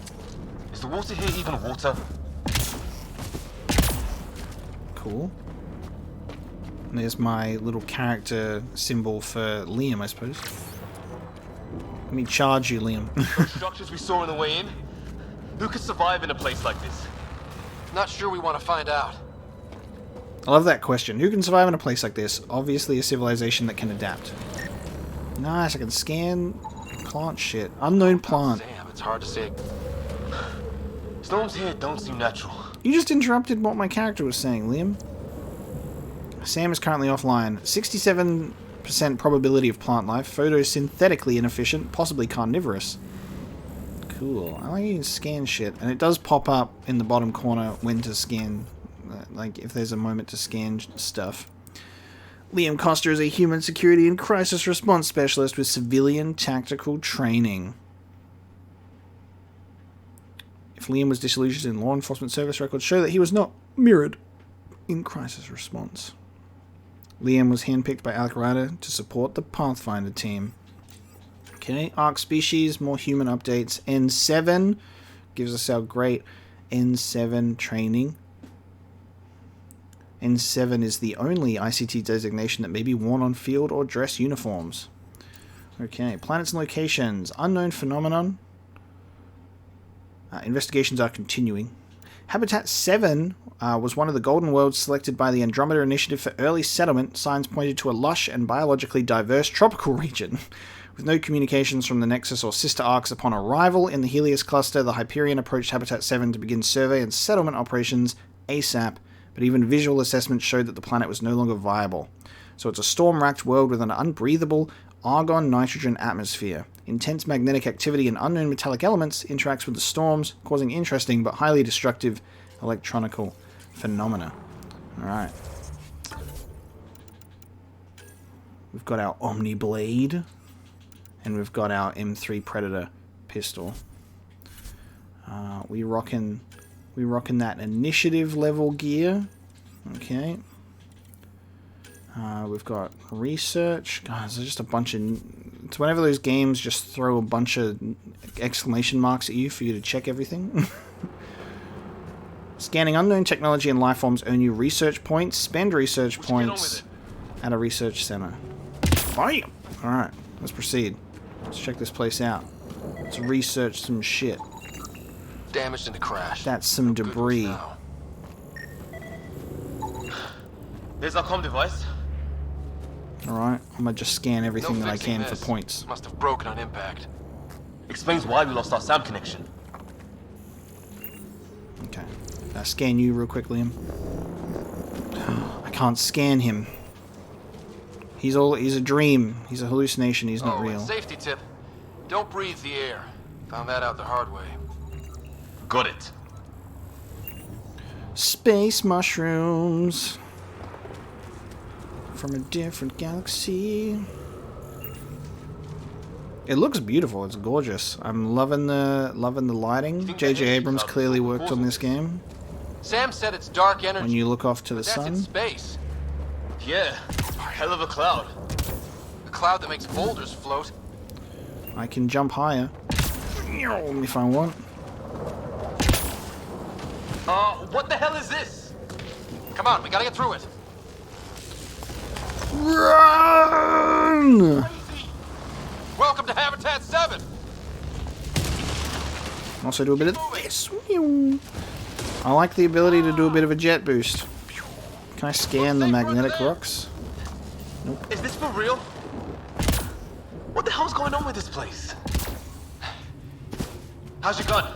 Is the water here even water? Cool. And there's my little character symbol for Liam, I suppose. Let me charge you, Liam. Those structures we saw on the way in? Who could survive in a place like this? Not sure we want to find out. I love that question. Who can survive in a place like this? Obviously a civilization that can adapt. Nice, I can scan plant shit. Unknown plant. Damn, it's hard to say. Storms here don't seem natural. You just interrupted what my character was saying, Liam. Sam is currently offline. 67% probability of plant life. Photosynthetically inefficient, possibly carnivorous. Cool. I like you can scan shit, and it does pop up in the bottom corner when to scan, like if there's a moment to scan stuff. Liam Costa is a human security and crisis response specialist with civilian tactical training. If Liam was disillusioned in law enforcement service records show that he was not mirrored in crisis response. Liam was handpicked by Alec Ryder to support the Pathfinder team. Okay, Arc Species, more human updates. N7 gives us our great N7 training. N7 is the only ICT designation that may be worn on field or dress uniforms. Okay, planets and locations. Unknown phenomenon. Investigations are continuing. Habitat 7 was one of the golden worlds selected by the Andromeda Initiative for early settlement. Signs pointed to a lush and biologically diverse tropical region. With no communications from the Nexus or sister arcs upon arrival in the Helios cluster, the Hyperion approached Habitat 7 to begin survey and settlement operations ASAP, but even visual assessments showed that the planet was no longer viable. So it's a storm-racked world with an unbreathable argon-nitrogen atmosphere. Intense magnetic activity and unknown metallic elements interacts with the storms, causing interesting but highly destructive electronical phenomena. Alright. We've got our Omni Blade. And we've got our M3 Predator pistol. We rocking that initiative level gear. Okay. We've got research. Guys, there's just a bunch of... It's whenever those games just throw a bunch of exclamation marks at you for you to check everything. Scanning unknown technology and life forms earn you research points. Spend research points at a research center. Bam! Alright, let's proceed. Let's check this place out. Let's research some shit. Damaged in the crash. That's some debris. There's our comm device. Alright, I'm gonna just scan everything that I can for points. Must have broken on impact. Explains why we lost our SAM connection. Okay. I'll scan you real quick, Liam. I can't scan him. He's a dream. He's a hallucination. He's not real. Safety tip. Don't breathe the air. Found that out the hard way. Got it. Space mushrooms. From a different galaxy. It looks beautiful. It's gorgeous. I'm loving the lighting. J.J. Abrams clearly worked on this game. Sam said it's dark energy. When you look off to the that's sun. in space. Yeah, hell of a cloud. A cloud that makes boulders float. I can jump higher if I want. What the hell is this? Come on, we gotta get through it. Run! Welcome to Habitat 7. Also do a bit of this. I like the ability to do a bit of a jet boost. Can I scan the magnetic rocks? Nope. Is this for real? What the hell's going on with this place? How's your gun?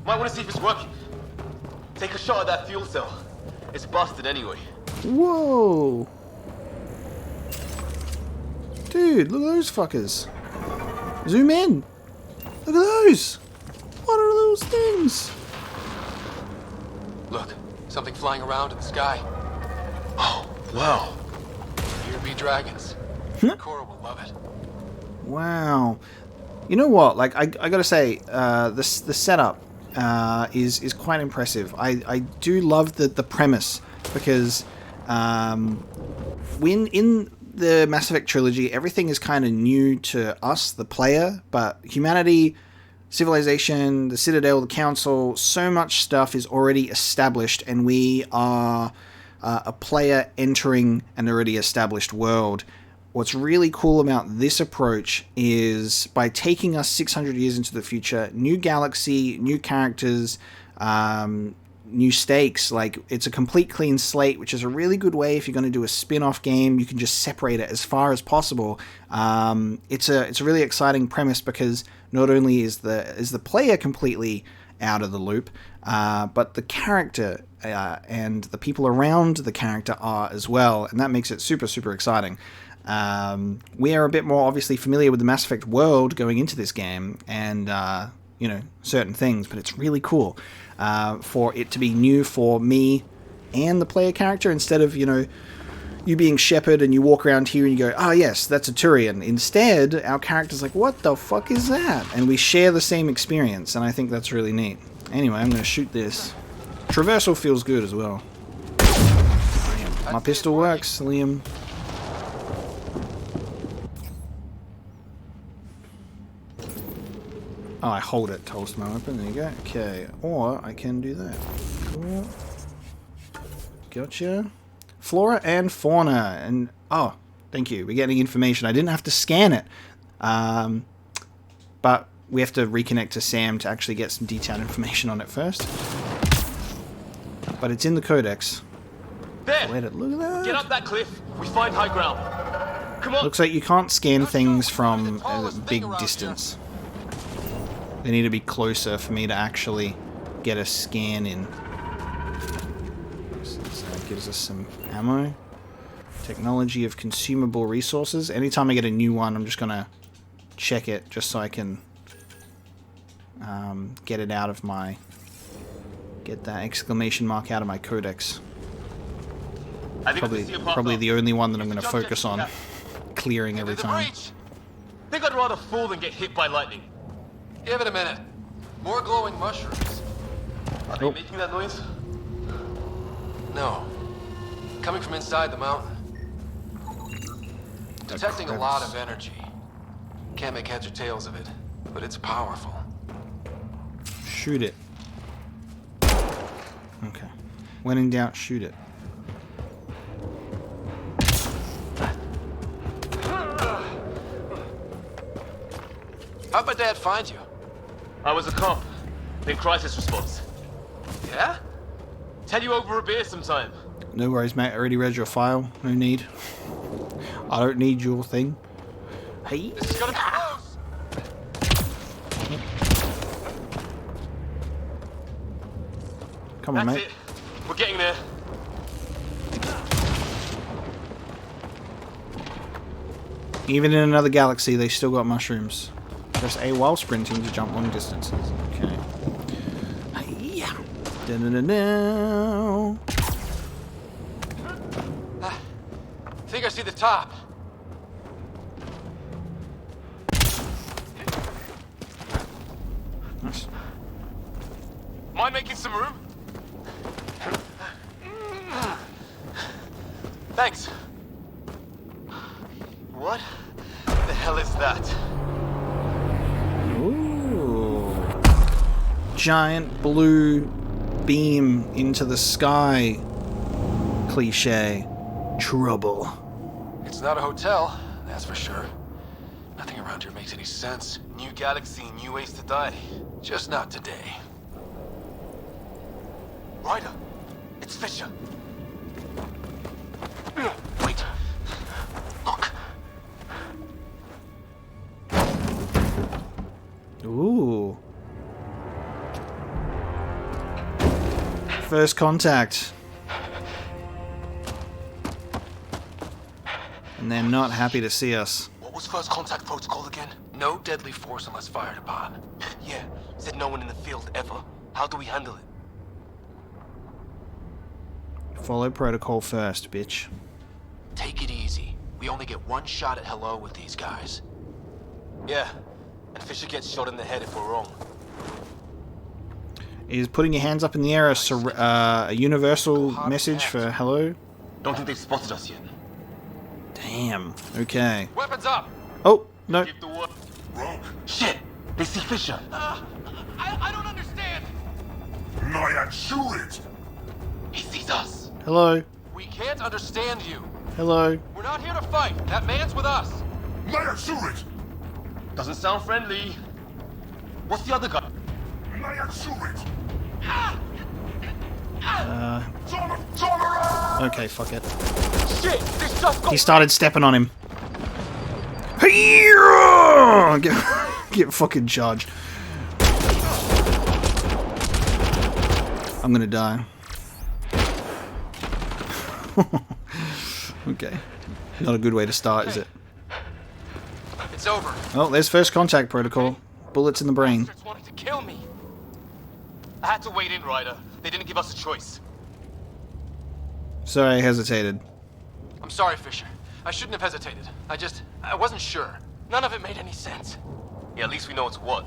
Might want to see if it's working. Take a shot at that fuel cell. It's busted anyway. Whoa! Dude, look at those fuckers. Zoom in. Look at those. What are those things? Look, something flying around in the sky. Oh, wow. Here be dragons. Cora will love it. Wow. You know what? Like, I gotta say, the setup is quite impressive. I do love the premise because when in the Mass Effect trilogy, everything is kind of new to us, the player, but humanity, civilization, the Citadel, the Council, so much stuff is already established, and we are a player entering an already established world. What's really cool about this approach is by taking us 600 years into the future, new galaxy, new characters, new stakes, like it's a complete clean slate, which is a really good way if you're going to do a spin-off game. You can just separate it as far as possible. It's a really exciting premise because not only is the player completely out of the loop, but the character and the people around the character are as well, and that makes it super, super exciting. We are a bit more obviously familiar with the Mass Effect world going into this game, and you know, certain things, but it's really cool for it to be new for me and the player character, instead of, you know, you being Shepard and you walk around here and you go, oh yes, that's a Turian. Instead, our character's like, what the fuck is that? And we share the same experience, and I think that's really neat. Anyway, I'm going to shoot this. Traversal feels good as well. My pistol works, Liam. Oh, I hold it to holster my weapon. There you go. Okay. Or I can do that. Cool. Gotcha. Flora and fauna. And oh, thank you. We're getting information. I didn't have to scan it. But we have to reconnect to Sam to actually get some detailed information on it first. But it's in the codex. There! Look at that. Get up that cliff. We find high ground. Come on. Looks like you can't scan things from a big distance. They need to be closer for me to actually get a scan in. So that gives us some ammo. Technology of consumable resources. Anytime I get a new one, I'm just gonna check it just so I can get it out of my... get that exclamation mark out of my codex. Probably the only one that I'm going to focus on clearing every time. Think I'd rather fall than get hit by lightning. Give it a minute. More glowing mushrooms. Are they making that noise? No. Coming from inside the mountain. Detecting a lot of energy. Can't make heads or tails of it, but it's powerful. Shoot it. Okay. When in doubt, shoot it. How'd my dad find you? I was a cop. In crisis response. Yeah? Tell you over a beer sometime. No worries, mate. I already read your file. No need. I don't need your thing. Hey. This is gonna be close. Come on, That's mate. it. We're getting there. Even in another galaxy, they still got mushrooms. Press A while sprinting to jump long distances. Okay. Hiya. Da-da-da-da. Think I see the top. Nice. Mind making some room? Thanks. What the hell is that? Ooh. Giant blue beam into the sky. Cliche. Trouble. It's not a hotel, that's for sure. Nothing around here makes any sense. New galaxy, new ways to die. Just not today. Ryder, it's Fisher. Wait. Look. Ooh. First contact. And they're not happy to see us. What was first contact protocol again? No deadly force unless fired upon. Yeah, said no one in the field ever. How do we handle it? Follow protocol first, bitch. Take it easy. We only get one shot at hello with these guys. Yeah, and Fisher gets shot in the head if we're wrong. Is putting your hands up in the air a universal message for hello? Don't think they've spotted us yet. Damn. Okay. Weapons up! Oh, no. Give the word. Wrong. Shit! They see Fisher. I don't understand! Nyan, shoot it! He sees us. Hello. We can't understand you. Hello. We're not here to fight. That man's with us. Nyan, shoot it! Doesn't sound friendly. What's the other guy? Nyan, shoot it! Okay, fuck it. Shit! This just got... He started stepping on him. Hey-ya! Get fucking charged. I'm gonna die. Okay. Not a good way to start, is it? It's over. Oh, there's first contact protocol. Bullets in the brain. Wanted to kill me. I had to wait in, Ryder. They didn't give us a choice. Sorry, I hesitated. I'm sorry, Fisher. I shouldn't have hesitated. I wasn't sure. None of it made any sense. Yeah, at least we know it's what.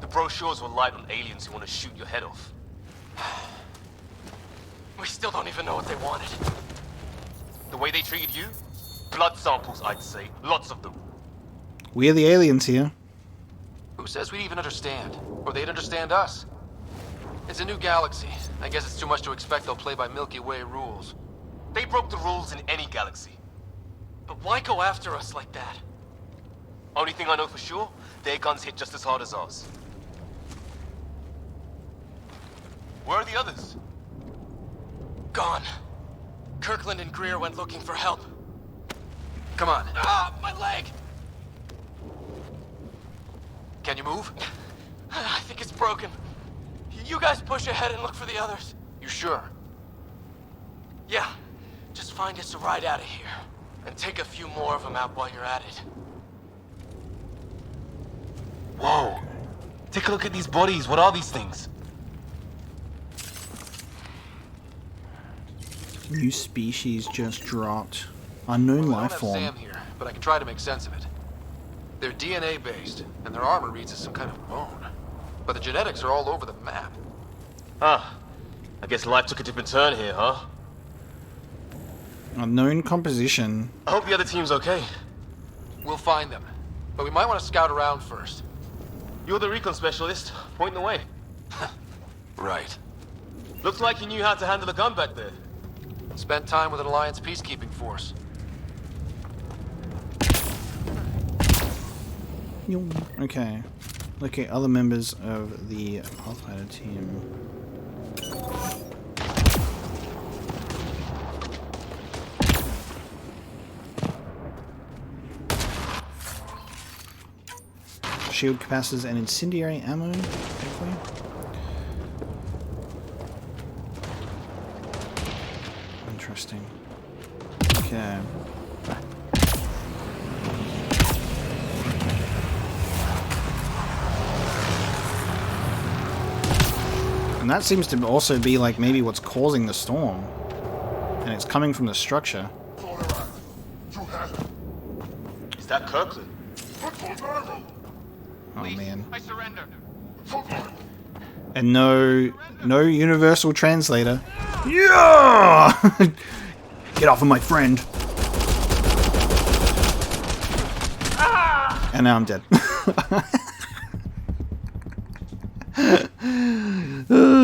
The brochures were light on aliens who want to shoot your head off. We still don't even know what they wanted. The way they treated you? Blood samples, I'd say. Lots of them. We're the aliens here. Who says we'd even understand? Or they'd understand us? It's a new galaxy. I guess it's too much to expect they'll play by Milky Way rules. They broke the rules in any galaxy. But why go after us like that? Only thing I know for sure, their guns hit just as hard as ours. Where are the others? Gone. Kirkland and Greer went looking for help. Come on. Ah, my leg! Can you move? I think it's broken. You guys push ahead and look for the others. You sure? Yeah. Just find us a ride out of here. And take a few more of them out while you're at it. Whoa! Take a look at these bodies. What are these things? New species just dropped. Unknown life form. I don't have Sam here, but I can try to make sense of it. They're DNA based, and their armor reads as some kind of bone. But the genetics are all over the map. Ah, I guess life took a different turn here, huh? Unknown composition. I hope the other team's okay. We'll find them, but we might want to scout around first. You're the recon specialist. Point the way. Right. Looks like you knew how to handle a gun back there. Spent time with an Alliance peacekeeping force. Okay. Locate other members of the Pathfinder team. Shield capacitors and incendiary ammo, hopefully. Interesting. Okay. And that seems to also be like maybe what's causing the storm. And it's coming from the structure. Is that Kirkland? Oh man. I surrender. And no universal translator. Yeah! Get off of my friend. And now I'm dead.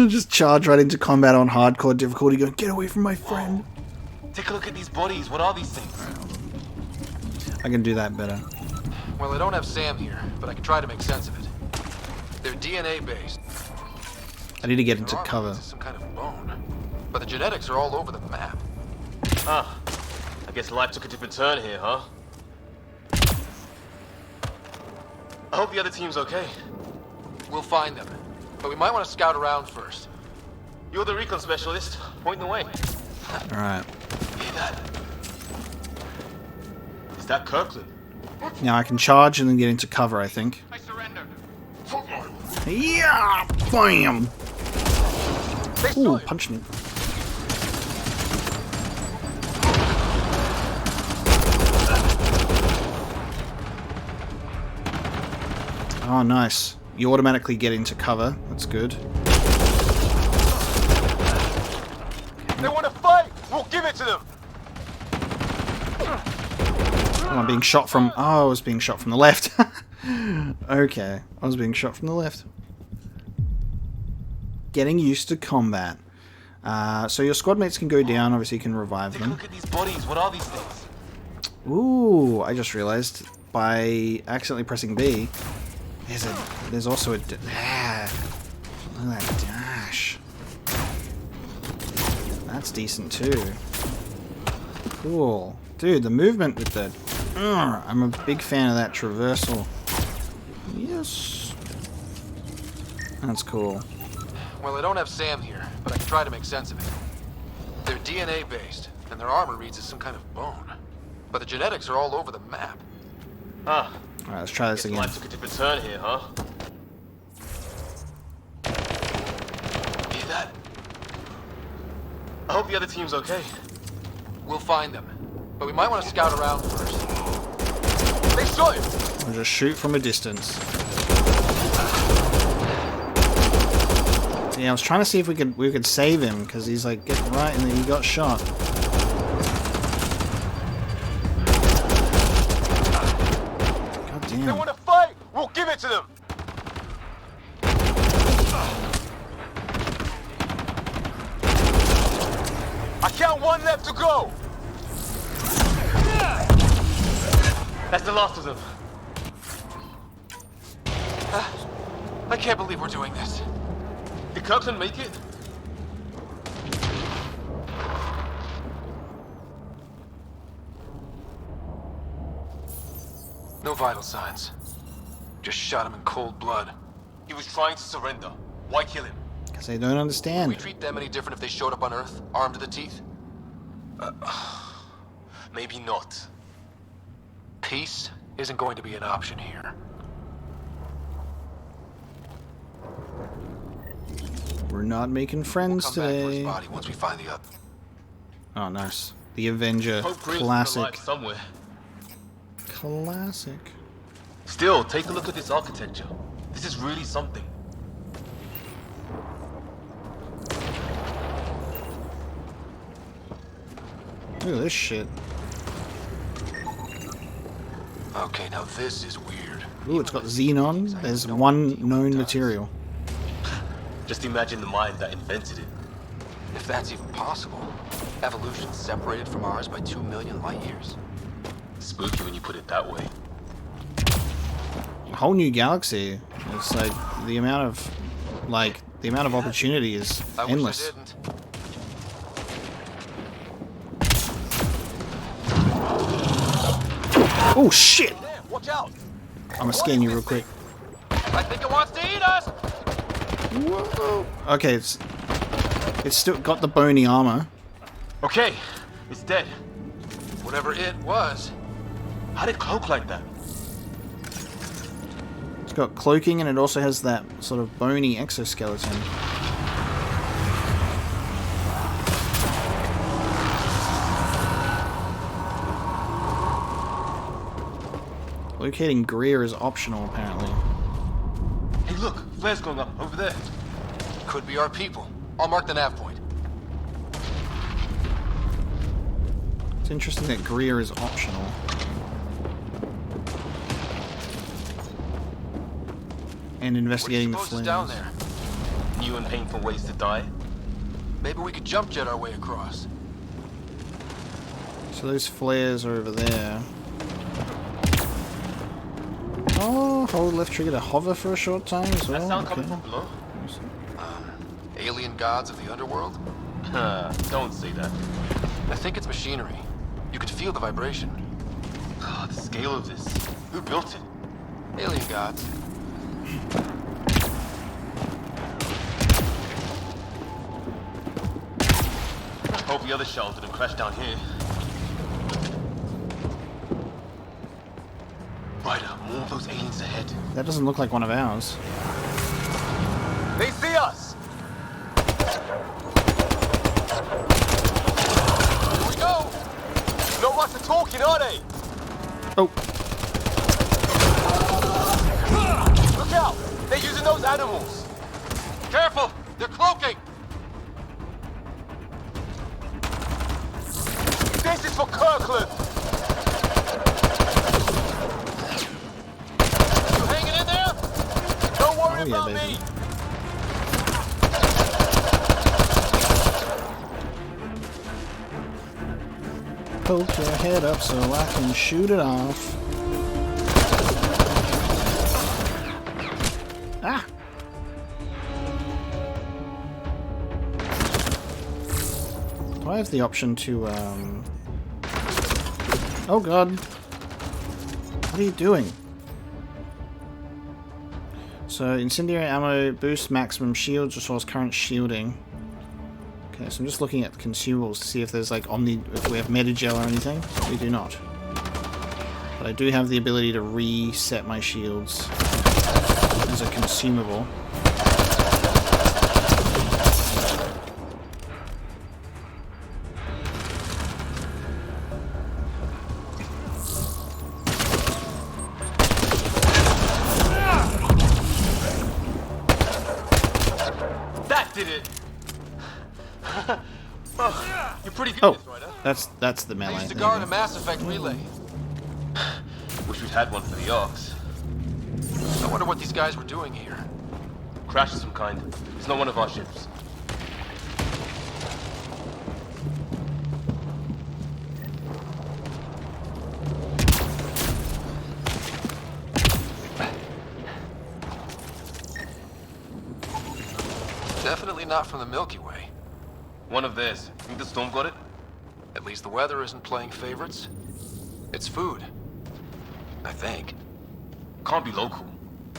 Just charge right into combat on hardcore difficulty going, get away from my friend. Take a look at these bodies. What are these things? I can do that better. Well, I don't have Sam here, but I can try to make sense of it. They're DNA based. I need to get into cover. Some kind of bone. But the genetics are all over the map. Ah, I guess life took a different turn here, huh? I hope the other team's okay. We'll find them, but we might want to scout around first. You're the recon specialist. Point the way. Alright. Is that Kirkland? Now I can charge and then get into cover, I think. I surrender. Yeah! Bam! Ooh, punch me. Oh, nice. You automatically get into cover. That's good. They want to fight! We'll give it to them! Oh, I'm being shot from... Oh, I was being shot from the left. Okay. I was being shot from the left. Getting used to combat. So your squad mates can go down. Obviously, you can revive them. Look at these bodies. What are these things? Ooh, I just realized by accidentally pressing B, there's also a... Look at that dash. That's decent too. Cool. Dude, the movement with the... I'm a big fan of that traversal. Yes. That's cool. Well, I don't have Sam here, but I can try to make sense of it. They're DNA based, and their armor reads as some kind of bone. But the genetics are all over the map. Ah. Alright, let's try this again. Life took a different turn here, huh? I hope the other team's okay. We'll find them. But we might want to scout around first. They shot him! We'll just shoot from a distance. Yeah, I was trying to see if we could save him, because he's like getting right and then he got shot. God damn. They want to fight! We'll give it to them! I count one left to go! That's the last of them. I can't believe we're doing this. Did Kirkland make it? No vital signs. Just shot him in cold blood. He was trying to surrender. Why kill him? Because they don't understand. Would we treat them any different if they showed up on Earth, armed to the teeth? Maybe not. Peace isn't going to be an option here. We're not making friends Come back for his today. body once we find the other. Oh, nice. The Avenger. Hope Green's Classic. alive somewhere. Classic. Still, take a look at this architecture. This is really something. Look at this shit. Okay, now this is weird. Ooh, it's got xenon. There's one known material. Just imagine the mind that invented it. If that's even possible. Evolution's separated from ours by 2 million light years. Spooky when you put it that way. A whole new galaxy. It's like the amount of opportunity is endless. Oh shit! Watch out! I'm gonna scan you real quick. I think it wants to eat us! Whoa. Okay, it's still got the bony armor. Okay, it's dead. Whatever it was. How did it cloak like that? It's got cloaking and it also has that sort of bony exoskeleton. Locating Greer is optional, apparently. Hey look, flares going up over there. Could be our people. I'll mark the nav point. It's interesting that Greer is optional. And investigating the flares. Down there? New and painful ways to die. Maybe we could jump jet our way across. So those flares are over there. Oh, hold left trigger to hover for a short time as well. That sound Okay. coming from below? Alien gods of the underworld? Don't say that. I think it's machinery. You could feel the vibration. The scale of this. Who built it? Alien gods. Hope the other shuttle didn't crash down here. Ryder, more of those aliens ahead. That doesn't look like one of ours. They see us! Here we go! No rush to talking, are they? Oh. Look out! They're using those animals! Careful! They're cloaking! This is for Kirkland! You hanging in there? Don't worry Oh, yeah, about baby. me! Poke your head up so I can shoot it off. Ah! Do I have the option to, Oh god. What are you doing? So, incendiary ammo, boost maximum shields, restores current shielding. Okay, so I'm just looking at the consumables to see if there's like if we have metagel or anything. We do not. But I do have the ability to reset my shields as a consumable. You're pretty good Oh, at this, right? that's the melee. I used to There you guard go. a Mass Effect relay. Wish we'd had one for the Arcs. I wonder what these guys were doing here. Crash of some kind. It's not one of our ships. Definitely not from the Milky Way. One of theirs. Think the storm got it? At least the weather isn't playing favorites. It's food. I think. Can't be local.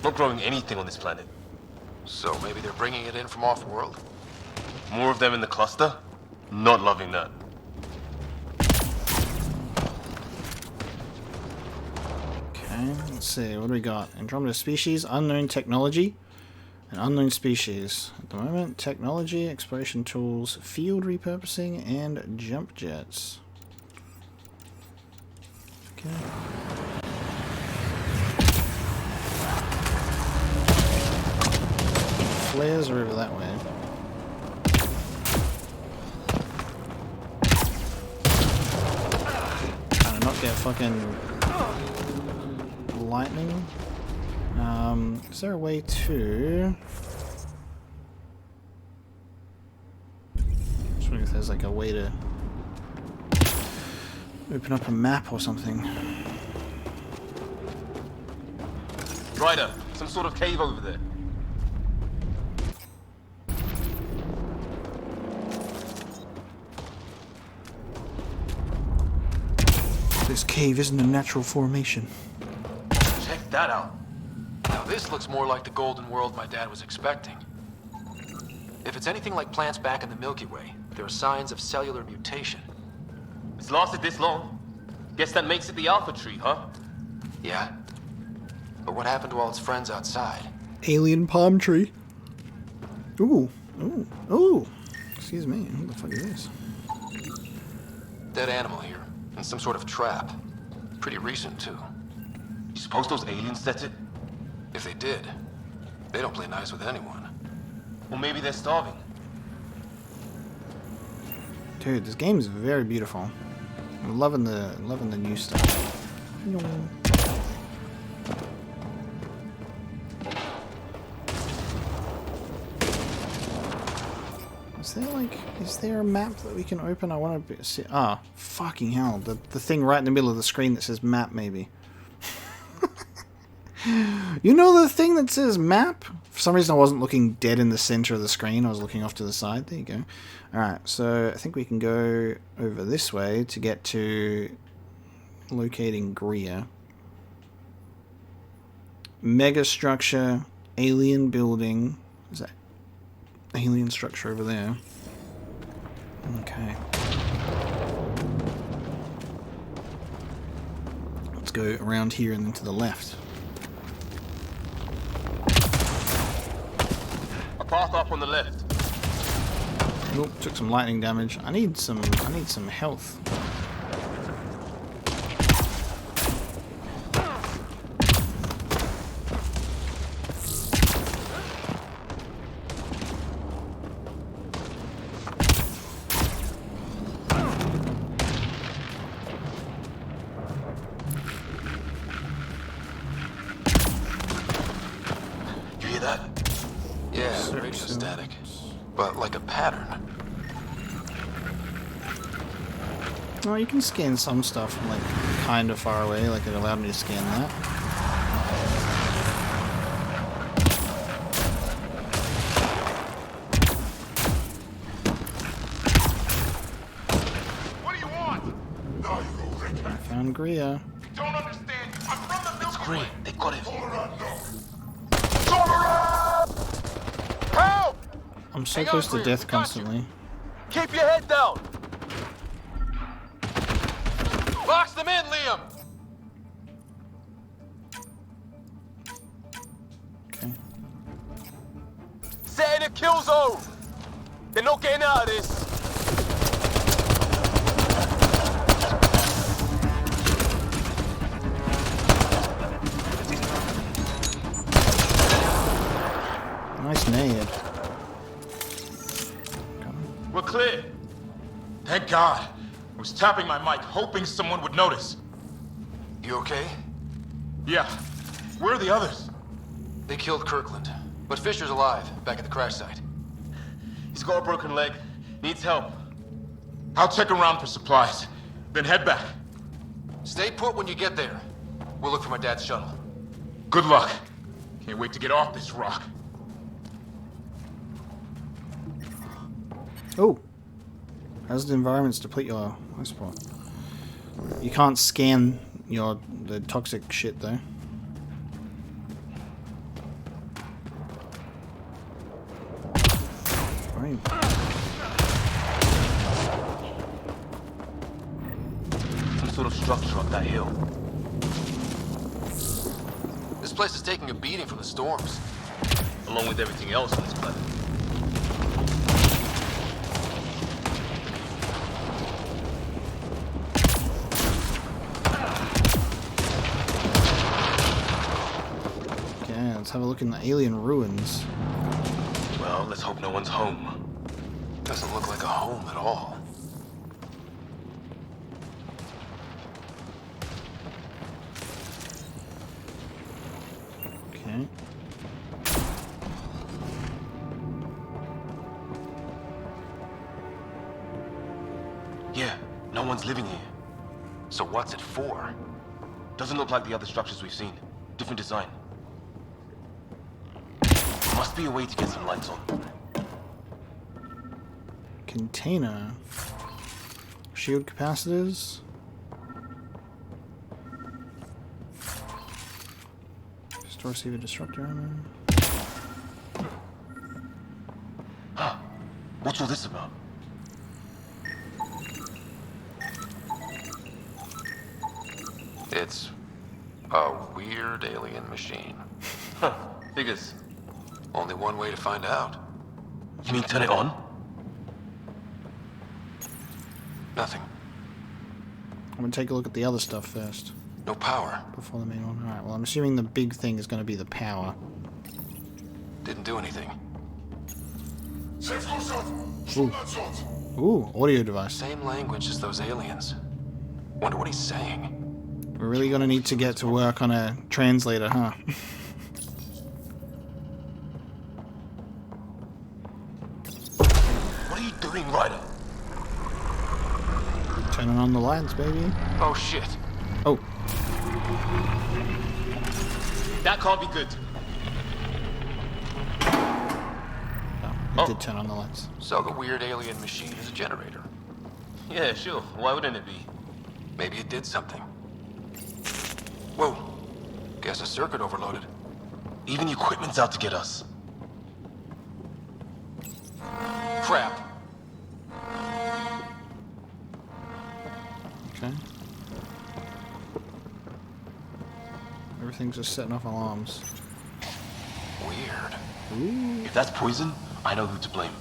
Not growing anything on this planet. So maybe they're bringing it in from off-world? More of them in the cluster? Not loving that. Okay, let's see. What do we got? Andromeda species, unknown technology, and unknown species. At the moment, technology, exploration tools, field repurposing, and jump jets. Okay. Flares are over that way. Trying to not get fucking lightning. Is there a way to... Just wondering if there's like a way to open up a map or something. Ryder, some sort of cave over there. This cave isn't a natural formation. Check that out. Now this looks more like the golden world my dad was expecting. If it's anything like plants back in the Milky Way, there are signs of cellular mutation. It's lasted this long. Guess that makes it the Alpha Tree, huh? Yeah. But what happened to all its friends outside? Alien palm tree. Ooh. Ooh. Ooh. Excuse me. What the fuck is this? Dead animal here. In some sort of trap. Pretty recent, too. You suppose those aliens set it? If they did, they don't play nice with anyone. Or maybe they're starving. Dude, this game is very beautiful. I'm loving the new stuff. Is there a map that we can open? I want to see. Ah, fucking hell. The thing right in the middle of the screen that says map, maybe. You know the thing that says map? For some reason I wasn't looking dead in the center of the screen. I was looking off to the side. There you go. Alright, so I think we can go over this way to get to locating Greer. Mega structure, alien building. Is that alien structure over there? Okay. Let's go around here and then to the left. A path up on the left. Nope, took some lightning damage. I need some health. You hear that? Yeah, radio static. But like a pattern. Oh, you can scan some stuff from like kind of far away, like it allowed me to scan that. What do you want? I found Greer. Don't understand. I'm from the Milky It's great. They got it. Help! I'm so Hang on, close to Greer, death we got you. constantly. Keep your head down! Box them in, Liam! Okay. Set in a kill zone! They're not getting out of this! Nice nade. We're clear. Thank God. I was tapping my mic, hoping someone would notice. You okay? Yeah. Where are the others? They killed Kirkland, but Fisher's alive, back at the crash site. He's got a broken leg. Needs help. I'll check around for supplies, then head back. Stay put when you get there. We'll look for my dad's shuttle. Good luck. Can't wait to get off this rock. Oh. Hazard environments deplete your life support. You can't scan the toxic shit though. Right. Some sort of structure up that hill. This place is taking a beating from the storms. Along with everything else on this planet. Okay, let's have a look in the alien ruins. Well, let's hope no one's home. Doesn't look like a home at all. Okay. Yeah, no one's living here. So what's it for? Doesn't look like the other structures we've seen. Different design. Must be a way to get some lights on. Container. Shield capacitors. Store receiver disruptor armor. Huh. What's all this about? It's a weird alien machine. Huh. Figures. Only one way to find out. You mean turn it on? Nothing. I'm gonna take a look at the other stuff first. No power. Before the main one. Alright, well I'm assuming the big thing is gonna be the power. Didn't do anything. Ooh. Ooh, audio device. Same language as those aliens. Wonder what he's saying. We're really gonna need to get to work on a translator, huh? What are you doing, Ryder? Turning on the lights, baby. Oh shit. Oh. That can't be good. Oh, it did turn on the lights. So the weird alien machine is a generator. Yeah, sure. Why wouldn't it be? Maybe it did something. Whoa. Guess a circuit overloaded. Even the equipment's out to get us. Crap. Okay. Everything's just setting off alarms. Weird. Ooh. If that's poison, I know who to blame.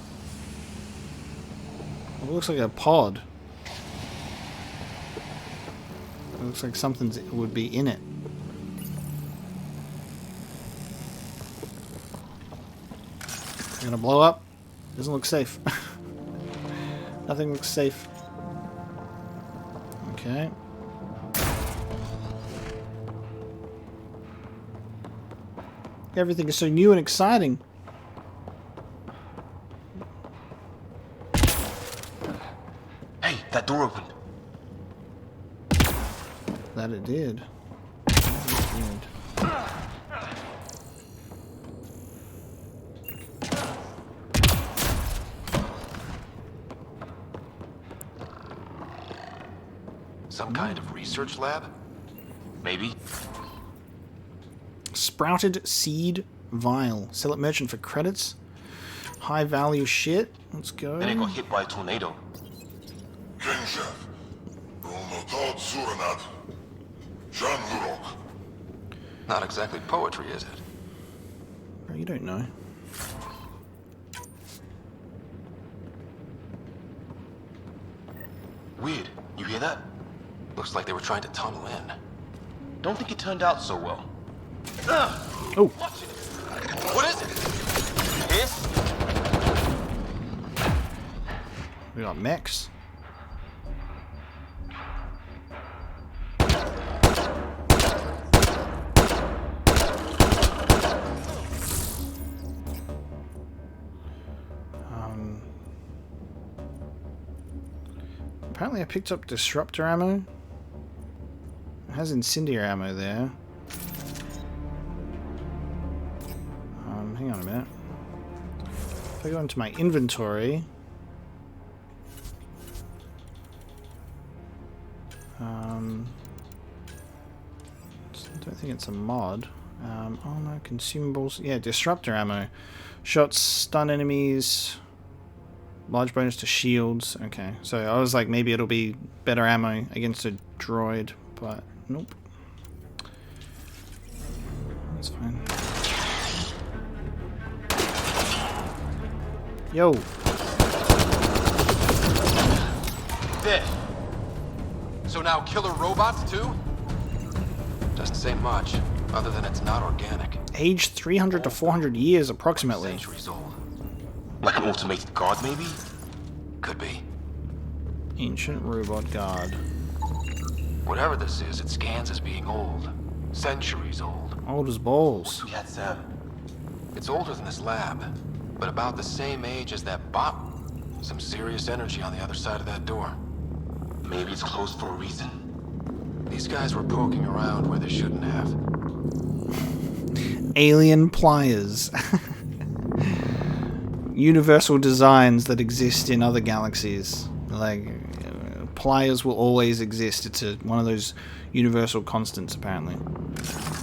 It looks like a pod. It looks like something would be in it. Gonna blow up? Doesn't look safe. Nothing looks safe. Okay. Everything is so new and exciting. Hey, that door opened. That it did. That is weird. Some kind of research lab? Maybe. Sprouted seed vial. Sell it merchant for credits. High value shit. Let's go. Then it got hit by a tornado. Not exactly poetry, is it? Bro, you don't know. Weird. You hear that? Looks like they were trying to tunnel in. Don't think it turned out so well. Oh. What is it? You hear? We got mechs. Apparently I picked up disruptor ammo. It has incendiary ammo there. Hang on a minute. If I go into my inventory... I don't think it's a mod. Oh no, consumables. Yeah, disruptor ammo. Shots, stun enemies... Large bonus to shields. Okay, so I was like, maybe it'll be better ammo against a droid, but nope. That's fine. Yo. There. So now killer robots too? Doesn't say much, other than it's not organic. Age 300 to 400 years, approximately. Centuries old. Like an automated guard, maybe? Could be. Ancient robot guard. Whatever this is, it scans as being old. Centuries old. Old as balls. We had Sam. It's older than this lab, but about the same age as that bot. Some serious energy on the other side of that door. Maybe it's closed for a reason. These guys were poking around where they shouldn't have. Alien pliers. Universal designs that exist in other galaxies. Like, pliers will always exist. It's one of those universal constants, apparently.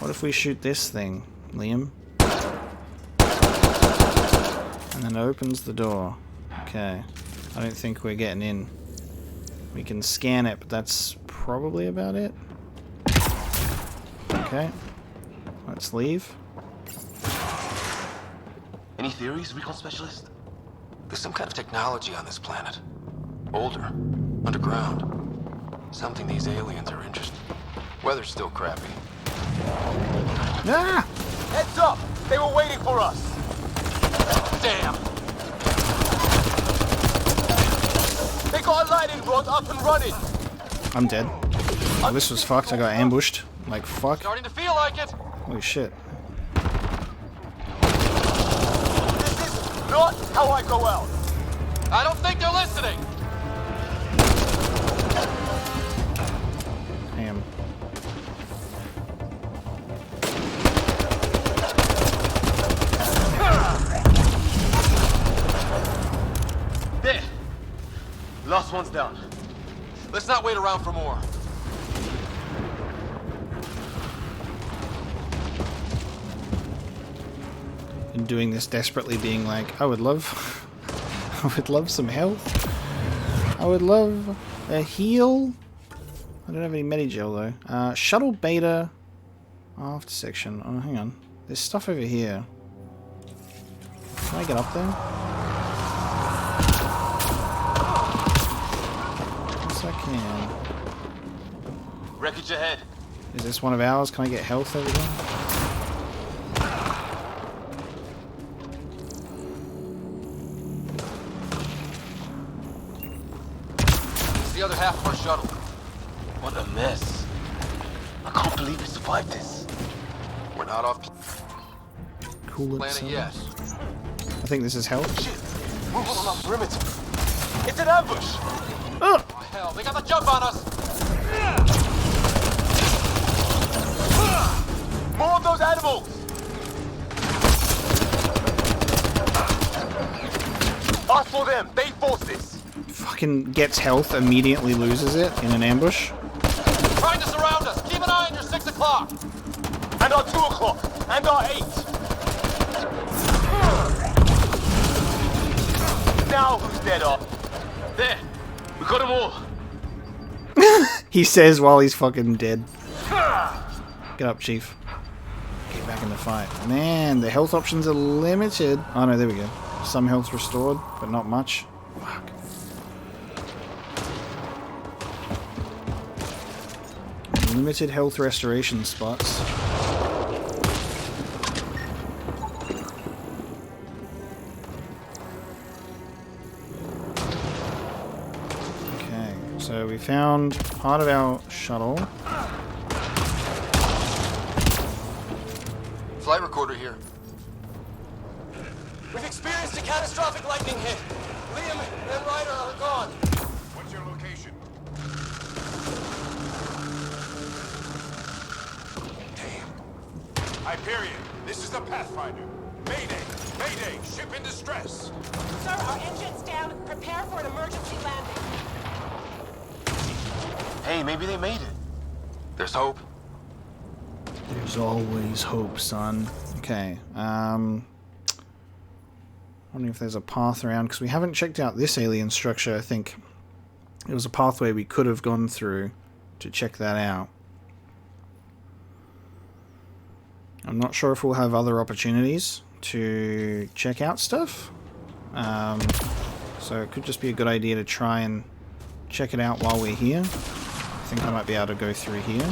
What if we shoot this thing, Liam? And then it opens the door. Okay. I don't think we're getting in. We can scan it, but that's probably about it. Okay. Let's leave. Any theories, recon specialist? There's some kind of technology on this planet. Older. Underground. Something these aliens are interested in. Weather's still crappy. Ah! Heads up! They were waiting for us! Damn! They got a lightning rod up and running! I'm dead. Oh, this was fucked. I got ambushed. Like, fuck. Starting to feel like it! Holy shit. Not how I go out! I don't think they're listening! Damn. There! Last one's down. Let's not wait around for more. And doing this desperately, being like, I would love some health. I would love a heal. I don't have any Medigel though. Shuttle beta after section. Oh, hang on. There's stuff over here. Can I get up there? Yes, I can. Wreckage ahead. Is this one of ours? Can I get health over there? It's the other half of our shuttle. What a mess. I can't believe we survived this. We're not off Coolant planet cells. yet. I think this is health. Shit! Moving on our perimeter. It's an ambush! Oh! Oh, hell, they got the jump on us! More of those animals! Us for them, they forced this! Fucking gets health, immediately loses it in an ambush. Trying to surround us! Keep an eye on your 6 o'clock! And our 2 o'clock! And our 8! Now who's dead off? There! We got them all! He says while he's fucking dead. Get up, Chief. Get back in the fight. Man, the health options are limited. Oh no, there we go. Some health restored, but not much. Fuck. Limited health restoration spots. Okay, so we found part of our shuttle. Flight recorder here. We've experienced a catastrophic lightning hit. Liam and Ryder are gone. What's your location? Hyperion, this is the Pathfinder. Mayday! Mayday! Ship in distress! Sir, our engine's down. Prepare for an emergency landing. Hey, maybe they made it. There's hope. There's always hope, son. Okay, wondering if there's a path around, because we haven't checked out this alien structure. I think it was a pathway we could have gone through to check that out. I'm not sure if we'll have other opportunities to check out stuff. So it could just be a good idea to try and check it out while we're here. I think I might be able to go through here.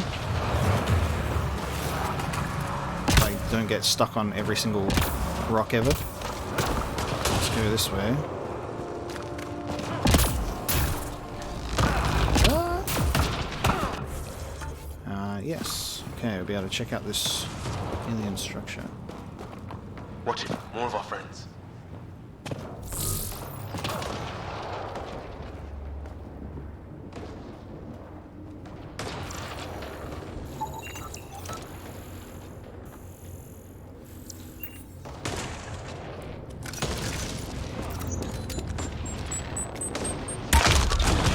If I don't get stuck on every single rock ever. Let's go this way. Yes. Okay, we'll be able to check out this alien structure. Watch it. More of our friends.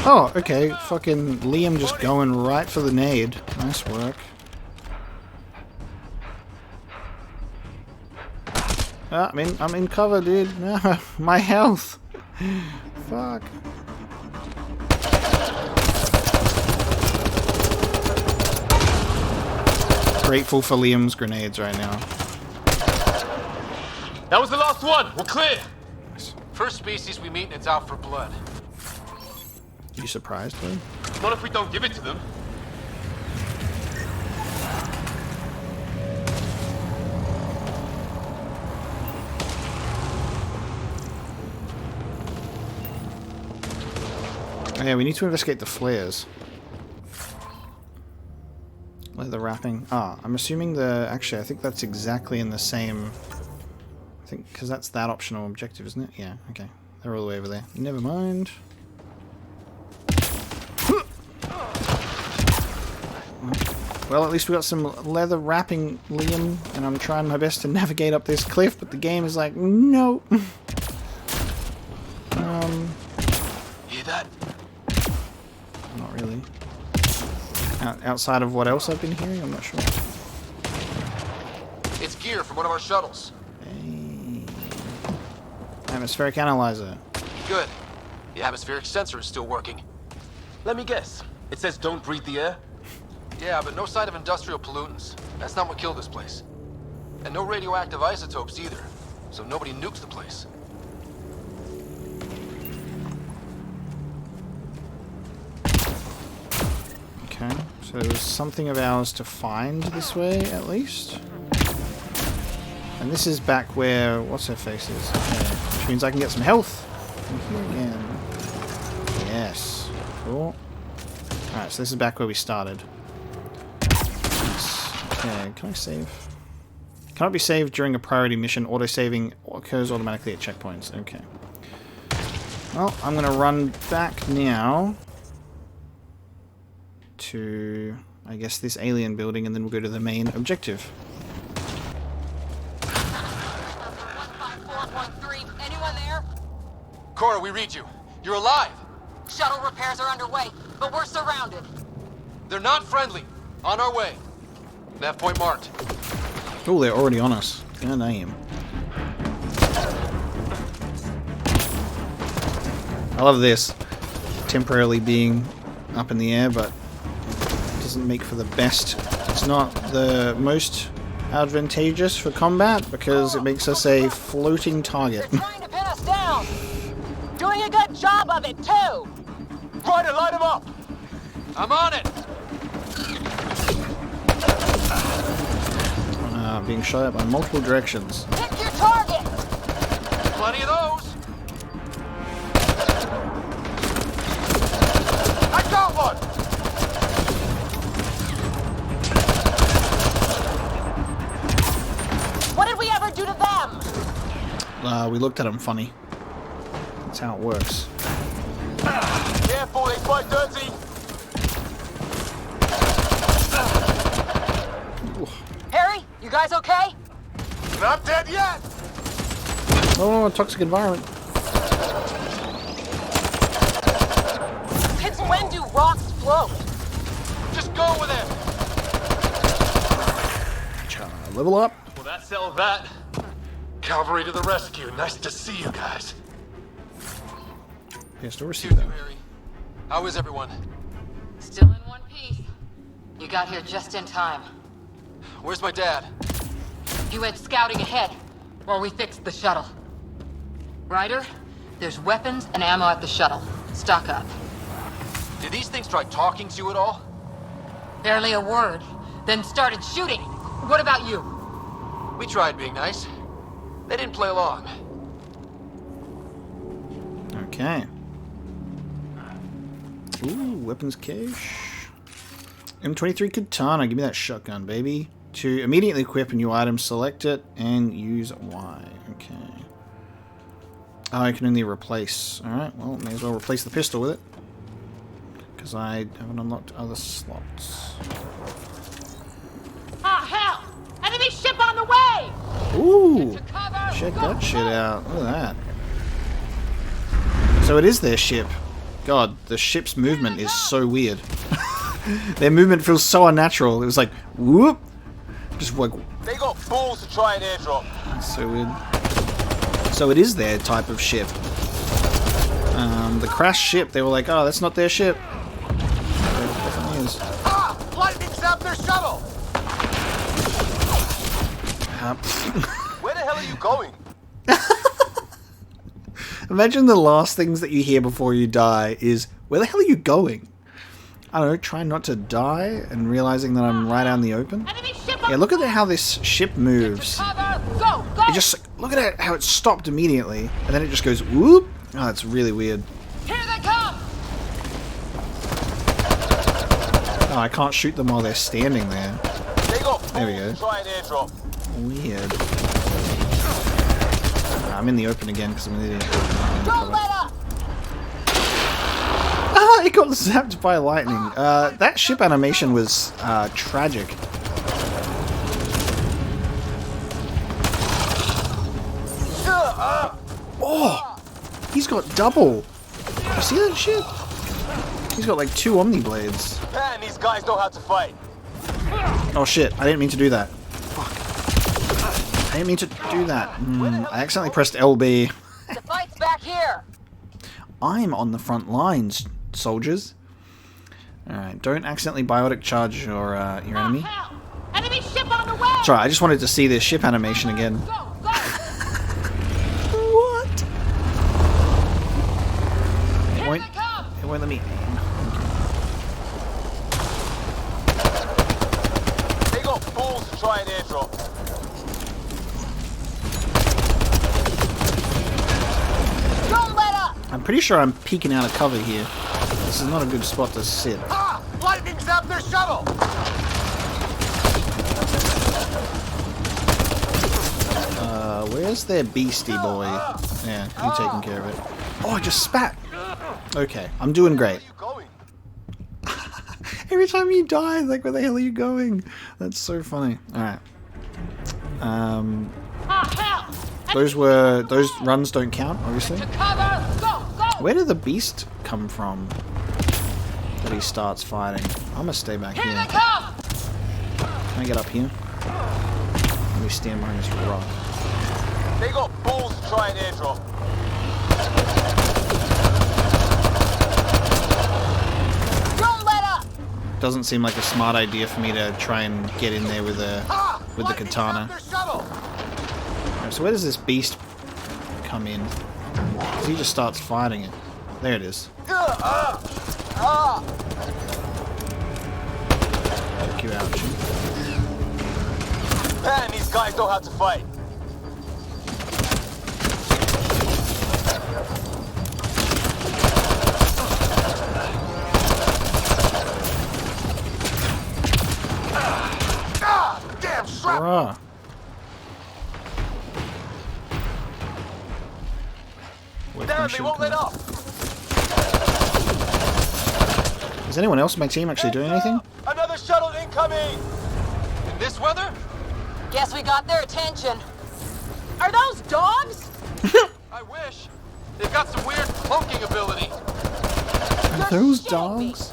Oh, okay. Fucking Liam just going right for the nade. Nice work. I'm in cover, dude. My health. Fuck. Grateful for Liam's grenades right now. That was the last one. We're clear. First species we meet and it's out for blood. You surprised, Liam? Not if we don't give it to them. Oh, yeah, we need to investigate the flares. Leather wrapping. Ah, I'm assuming the... Actually, I think that's exactly in the same... I think, because that's that optional objective, isn't it? Yeah, okay. They're all the way over there. Never mind. Well, at least we got some leather wrapping, Liam, and I'm trying my best to navigate up this cliff, but the game is like, no. Hear that? Not really. Outside of what else I've been hearing, I'm not sure. It's gear from one of our shuttles. Hey. Atmospheric analyzer. Good. The atmospheric sensor is still working. Let me guess. It says don't breathe the air? Yeah, but no sign of industrial pollutants. That's not what killed this place. And no radioactive isotopes either. So nobody nukes the place. Okay, so there was something of ours to find this way, at least. And this is back where... What's her face is? Okay, which means I can get some health. And here again. Yes. Cool. Alright, so this is back where we started. Okay, can I save? Cannot be saved during a priority mission. Auto-saving occurs automatically at checkpoints. Okay. Well, I'm going to run back now to, I guess, this alien building, and then we'll go to the main objective. 15413, anyone there? Cora, we read you. You're alive! Shuttle repairs are underway, but we're surrounded. They're not friendly. On our way. Nav point marked. Oh, they're already on us. God damn. I love this. Temporarily being up in the air, but it doesn't make for the best. It's not the most advantageous for combat because it makes us a floating target. They're trying to pin us down. Doing a good job of it, too. Ryder, light him up. I'm on it. Being shot at by multiple directions. Pick your target. Plenty of those. I got one. What did we ever do to them? We looked at them funny. That's how it works. Careful, they fight dirty. Harry, you guys okay? Not dead yet! Oh, toxic environment. Since when do rocks float? Just go with it! Level up. Well, that settles that. Cavalry to the rescue. Nice to see you guys. Pistol receiver. How is everyone? Still in one piece. You got here just in time. Where's my dad? He went scouting ahead while we fixed the shuttle. Ryder, there's weapons and ammo at the shuttle. Stock up. Did these things try talking to you at all? Barely a word. Then started shooting. What about you? We tried being nice. They didn't play along. Okay. Ooh, weapons cache. M23 katana. Give me that shotgun, baby. To immediately equip a new item, select it and use Y. Okay. Oh, I can only replace. Alright, well, may as well replace the pistol with it. Because I haven't unlocked other slots. Ah, hell! Enemy ship on the way! Ooh! Check that shit out. Look at that. So it is their ship. God, the ship's movement is so weird. Their movement feels so unnatural. It was like, whoop! Just like... They got balls to try an airdrop. That's so weird. So it is their type of ship. The crashed ship, they were like, oh, that's not their ship. It definitely is. Ah! Lightning zapped their shuttle! Where the hell are you going? Imagine the last things that you hear before you die is, where the hell are you going? I don't know, trying not to die and realizing that I'm right out in the open. Yeah, look at how this ship moves. It just, look at it, how it stopped immediately, and then it just goes whoop. Oh, that's really weird. Here they come! Oh, I can't shoot them while they're standing there. There we go. Try an airdrop. Weird. I'm in the open again because I'm an idiot. Don't let up! Ah, it got zapped by lightning. That ship animation was tragic. Oh! He's got double! You see that shit? He's got like 2 Omni blades. Man, these guys know how to fight. Oh shit, I didn't mean to do that. Fuck. I didn't mean to do that. I accidentally pressed LB. The fight's back here! I'm on the front lines, soldiers. Alright, don't accidentally biotic charge your enemy. Enemy ship on the way! Sorry, I just wanted to see this ship animation again. What? It won't let me aim. They got balls to try an airdrop. Don't let up! I'm pretty sure I'm peeking out of cover here. This is not a good spot to sit. Ah! Lightning zapped their shuttle! Where's their beastie boy? Yeah, you taking care of it. Oh, I just spat! Okay, I'm doing great. Every time you die, like, where the hell are you going? That's so funny. Alright. Those runs don't count, obviously. Where did the beast come from that he starts fighting? I'm gonna stay back here. Can I get up here? Let me stand behind this rock. They got balls to try an airdrop. Don't let up! Doesn't seem like a smart idea for me to try and get in there with the katana. Right, so where does this beast come in? He just starts fighting it. There it is. Take you out. Man, these guys know how to fight. Damn strap! Damn, they won't let up. Is anyone else in my team actually doing anything? Another shuttle incoming! In this weather? Guess we got their attention. Are those dogs? I wish. They've got some weird cloaking ability. Are those dogs?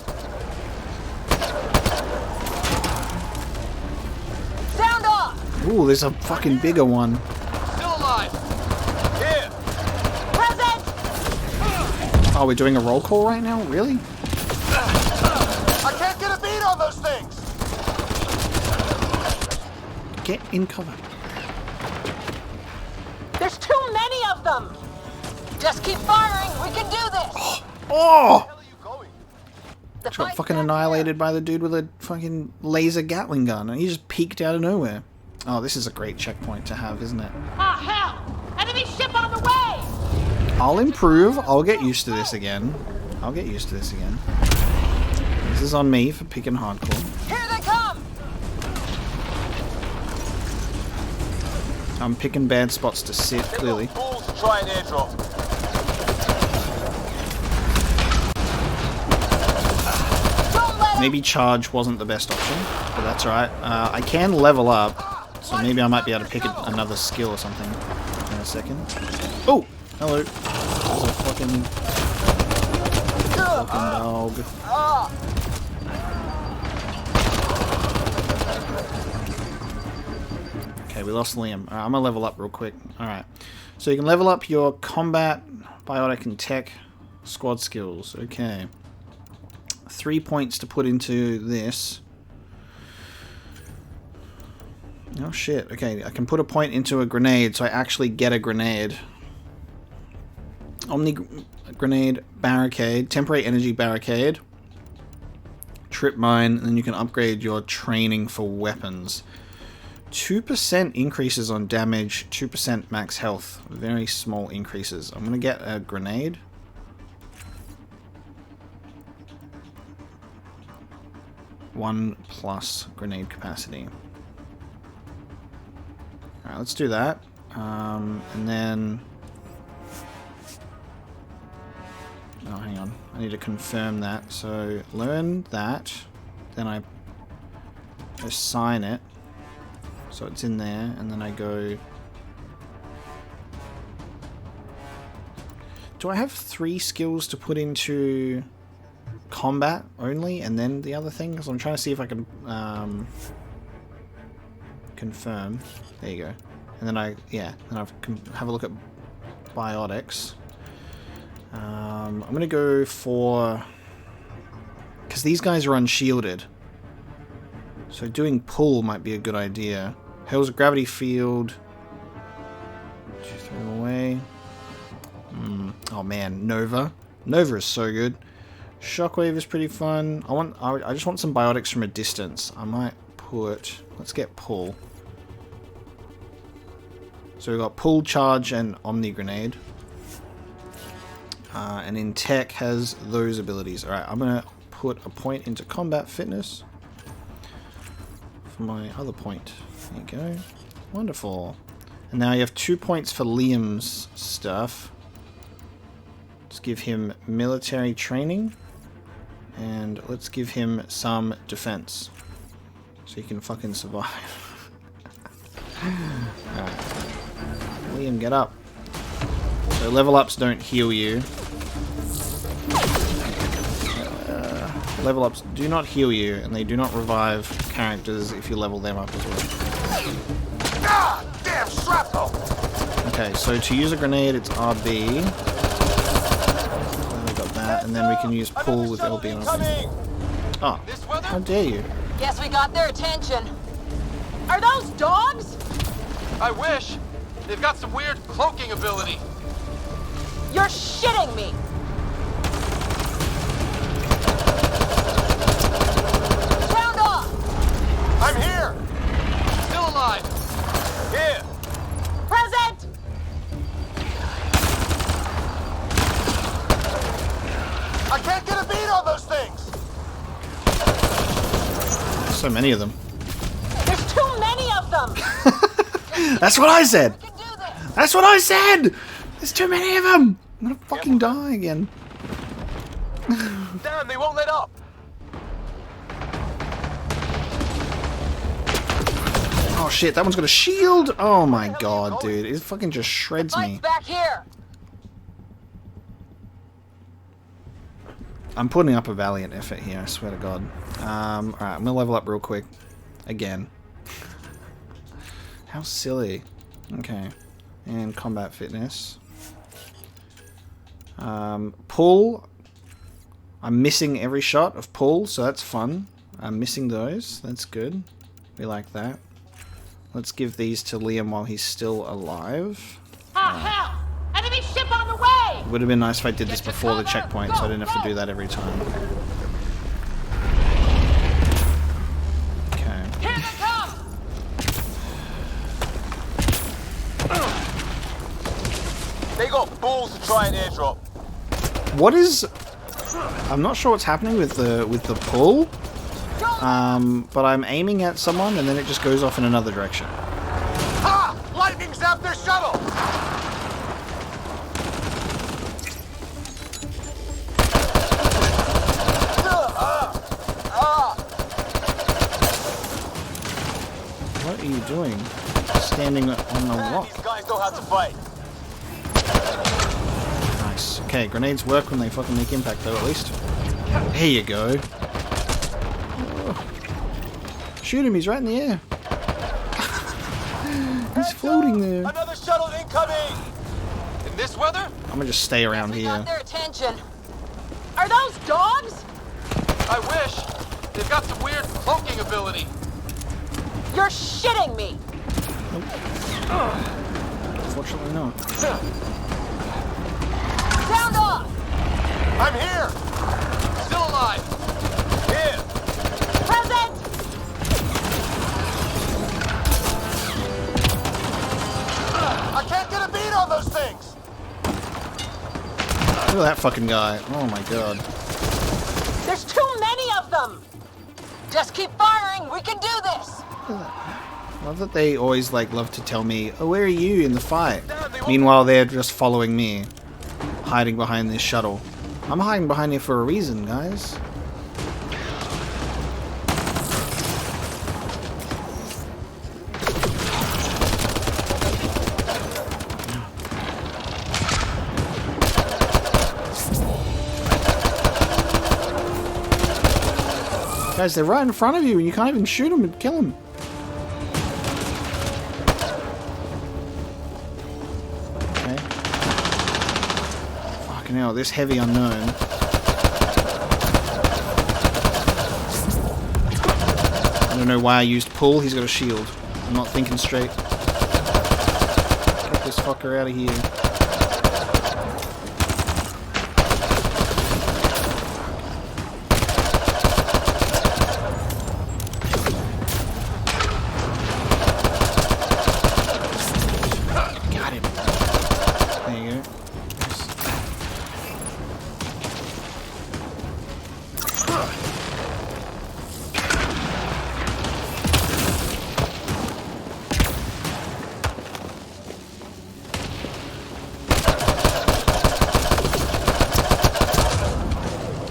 Sound off! Ooh, there's a fucking bigger one. Still alive. Here. Present! Oh, we're doing a roll call right now? Really? I can't get a beat on those things. Get in cover. There's too many of them! Just keep firing, we can do this! Oh! The Just got fight's fucking back annihilated by the dude with a fucking laser Gatling gun, and he just peeked out of nowhere. Oh, this is a great checkpoint to have, isn't it? Ah, hell! Enemy ship on the way! I'll improve. I'll get used to this again. I'll get used to this again. This is on me for picking hardcore. Here they come! I'm picking bad spots to sit, clearly. Fools to try and airdrop. Maybe charge wasn't the best option, but that's alright. I can level up, so maybe I might be able to pick another skill or something in a second. Oh! Hello. There's a fucking dog. Okay, we lost Liam. Alright, I'm gonna level up real quick. Alright. So you can level up your combat, biotic, and tech squad skills. Okay. 3 points to put into this. Oh shit, okay, I can put a point into a grenade, so I actually get a grenade. Omni grenade, barricade, temporary energy barricade, trip mine, and then you can upgrade your training for weapons. 2% increases on damage, 2% max health. Very small increases. I'm gonna get a grenade. One plus grenade capacity. Alright, let's do that. And then... oh, hang on. I need to confirm that. So, learn that. Then I assign it. So it's in there. And then I go... do I have 3 skills to put into... combat only, and then the other thing? Because I'm trying to see if I can confirm. There you go. And then I have a look at biotics. I'm gonna go for, because these guys are unshielded, so doing pull might be a good idea. Hell's gravity field. Throw them away. Oh man, Nova. Nova is so good. Shockwave is pretty fun. I just want some biotics from a distance. I might put... let's get pull. So we've got pull, charge, and omni grenade. And in tech has those abilities. Alright, I'm going to put a point into combat fitness. For my other point. There you go. Wonderful. And now you have 2 points for Liam's stuff. Let's give him military training. And let's give him some defense. So he can fucking survive. Alright. Liam, get up. So level ups don't heal you. Level ups do not heal you, and they do not revive characters if you level them up as well. Ah, damn shrapnel! Okay, so to use a grenade, it's RB. We got that, and then we can use pull with LB and RB. Oh, how dare you? Guess we got their attention. Are those dogs? I wish. They've got some weird cloaking ability. You're shitting me. Sound off. I'm here. Still alive. Here. Present. I can't get a beat on those things. So many of them. There's too many of them. That's what I said! That's what I said! There's too many of them! I'm gonna fucking die again. Damn, they won't let up. Oh shit, that one's got a shield! Oh my god, dude. It fucking just shreds me. Back here. I'm putting up a valiant effort here, I swear to god. Alright, I'm gonna level up real quick. Again. How silly. Okay. And combat fitness. Pull. I'm missing every shot of pull, so that's fun. I'm missing those. That's good. We like that. Let's give these to Liam while he's still alive. Hell! Enemy ship on the way! Would have been nice if I did this before the checkpoint, so I didn't have to do that every time. Okay. Here they come! They got balls to try an airdrop. What is... I'm not sure what's happening with the pull. But I'm aiming at someone and then it just goes off in another direction. Ha! Lightning zapped their shuttle! What are you doing? Standing on the rock. These guys know how to fight. Nice. Okay, grenades work when they fucking make impact though, at least. Here you go. Oh. Shoot him, he's right in the air. He's floating there. Another shuttle incoming! In this weather? I'm gonna just stay around here. Got their attention. Are those dogs? I wish. They've got some weird cloaking ability. You're shitting me. Unfortunately not. Sound off. I'm here! Still alive. Here! Present. I can't get a beat on those things! Look at that fucking guy. Oh my god. There's too many of them. Just keep firing. We can do this. Love that they always love to tell me, oh, where are you in the fight? Meanwhile, they're just following me, hiding behind this shuttle. I'm hiding behind here for a reason, guys. Guys, they're right in front of you and you can't even shoot them and kill them. Okay. Fucking hell, this heavy unknown. I don't know why I used pull, he's got a shield. I'm not thinking straight. Get this fucker out of here.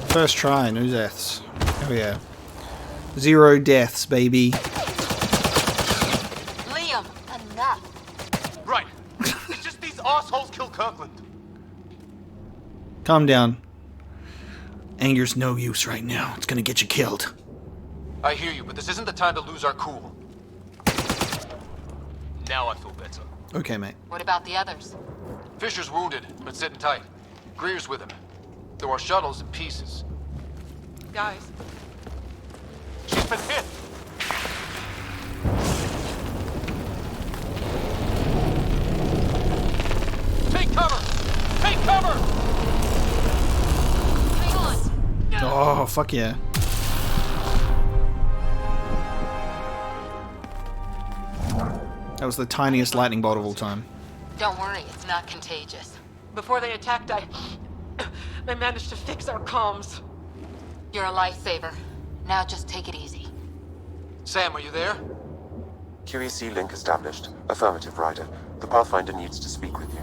First try, no deaths. Oh yeah. 0 deaths, baby. Liam, enough. Right. It's just these assholes killed Kirkland. Calm down. Anger's no use right now. It's gonna get you killed. I hear you, but this isn't the time to lose our cool. Now I feel better. Okay, mate. What about the others? Fisher's wounded, but sitting tight. Greer's with him. There are shuttles in pieces. Guys, She's been hit! Take cover! Take cover! Hang on! Oh, fuck yeah. That was the tiniest lightning bolt of all time. Don't worry, it's not contagious. before they attacked, I managed to fix our comms. You're a lifesaver. Now just take it easy. Sam, are you there? QEC link established. Affirmative, Ryder. The Pathfinder needs to speak with you.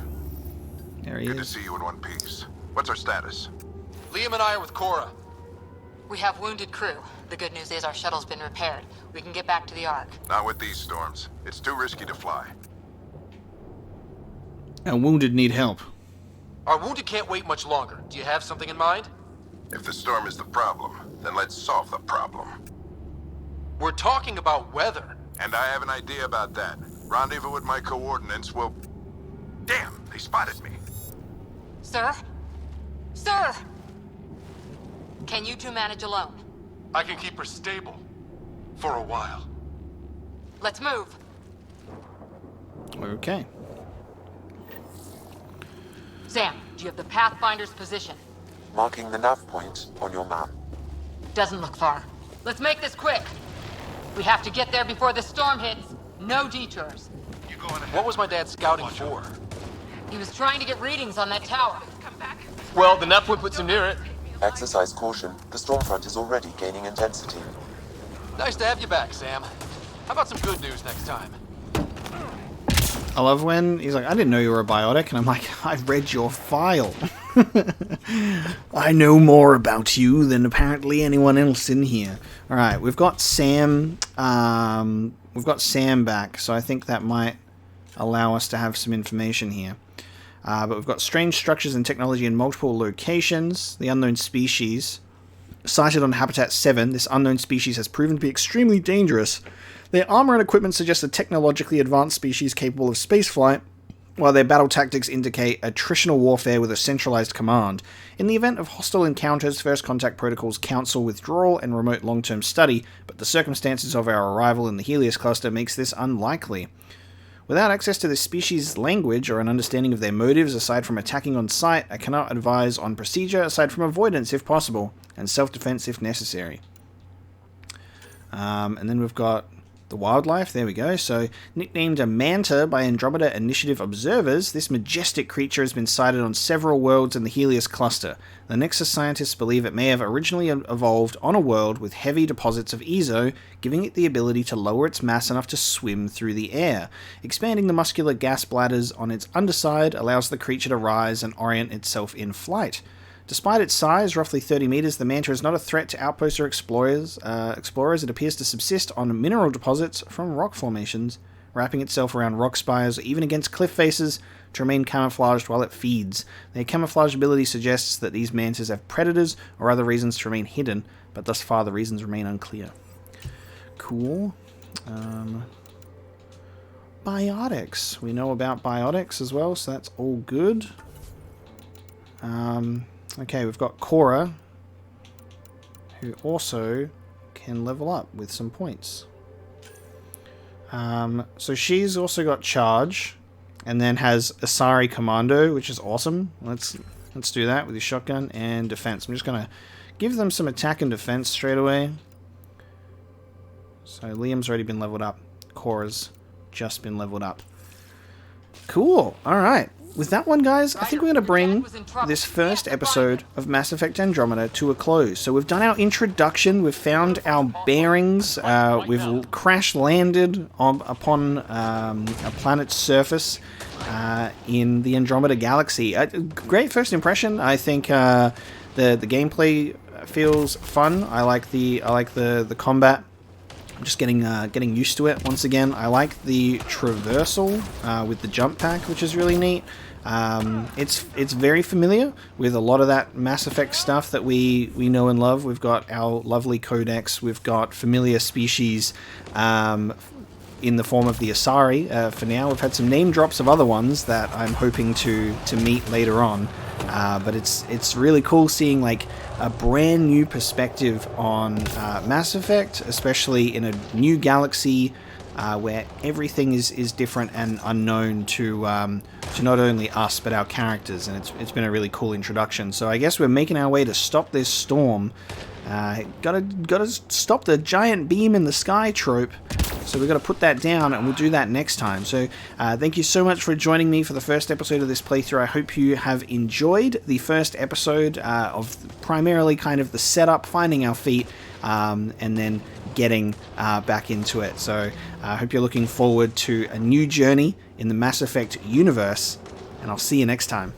There he Good is. to see you in one piece. What's our status? Liam and I are with Cora. We have wounded crew. The good news is our shuttle's been repaired. We can get back to the Ark. Not with these storms. It's too risky to fly. And wounded need help. Our wounded can't wait much longer. Do you have something in mind? If the storm is the problem, then let's solve the problem. We're talking about weather. And I have an idea about that. Rendezvous with my coordinates will... Damn, they spotted me. Sir? Sir! Can you two manage alone? I can keep her stable. For a while. Let's move. Okay. Sam, do you have the Pathfinder's position? Marking the nav point on your map. Doesn't look far. Let's make this quick. We have to get there before the storm hits. No detours. What was my dad scouting for? He was trying to get readings on that tower. Well, the nav point puts him near it. Exercise caution. The storm front is already gaining intensity. Nice to have you back, Sam. How about some good news next time? I love when he's like, I didn't know you were a biotic, and I'm like, I've read your file. I know more about you than apparently anyone else in here. Alright, we've got Sam. We've got Sam back, so I think that might allow us to have some information here. But we've got strange structures and technology in multiple locations. The unknown species. Sighted on Habitat 7, this unknown species has proven to be extremely dangerous. Their armor and equipment suggest a technologically advanced species capable of spaceflight, while their battle tactics indicate attritional warfare with a centralized command. In the event of hostile encounters, First Contact protocols counsel withdrawal and remote long-term study, but the circumstances of our arrival in the Helios cluster makes this unlikely. Without access to this species' language or an understanding of their motives aside from attacking on sight, I cannot advise on procedure aside from avoidance if possible, and self-defense if necessary. And then we've got the wildlife, there we go. So, nicknamed a manta by Andromeda Initiative observers, this majestic creature has been sighted on several worlds in the Helios cluster. The Nexus scientists believe it may have originally evolved on a world with heavy deposits of EZO, giving it the ability to lower its mass enough to swim through the air. Expanding the muscular gas bladders on its underside allows the creature to rise and orient itself in flight. Despite its size, roughly 30 meters, the manta is not a threat to outposts or explorers. It appears to subsist on mineral deposits from rock formations, wrapping itself around rock spires or even against cliff faces to remain camouflaged while it feeds. Their camouflage ability suggests that these mantas have predators or other reasons to remain hidden, but thus far the reasons remain unclear. Cool. Biotics. We know about biotics as well, so that's all good. Okay, we've got Cora, who also can level up with some points. So she's also got charge, and then has Asari Commando, which is awesome. Let's do that with your shotgun and defense. I'm just gonna give them some attack and defense straight away. So Liam's already been leveled up. Cora's just been leveled up. Cool. All right. With that one, guys, I think we're going to bring this first episode of Mass Effect Andromeda to a close. So we've done our introduction, we've found our bearings, we've crash-landed upon a planet's surface in the Andromeda Galaxy. Great first impression. I think the gameplay feels fun. I like the combat. I'm just getting used to it once again. I like the traversal with the jump pack, which is really neat. It's very familiar with a lot of that Mass Effect stuff that we know and love. We've got our lovely codex. We've got familiar species in the form of the Asari for now. We've had some name drops of other ones that I'm hoping to meet later on. But it's really cool seeing like a brand new perspective on Mass Effect, especially in a new galaxy where everything is different and unknown to not only us but our characters, and it's been a really cool introduction. So I guess we're making our way to stop this storm. Gotta stop the giant beam in the sky trope. So we've got to put that down, and we'll do that next time. So thank you so much for joining me for the first episode of this playthrough. I hope you have enjoyed the first episode of primarily kind of the setup, finding our feet, and then getting back into it. So I hope you're looking forward to a new journey in the Mass Effect universe, and I'll see you next time.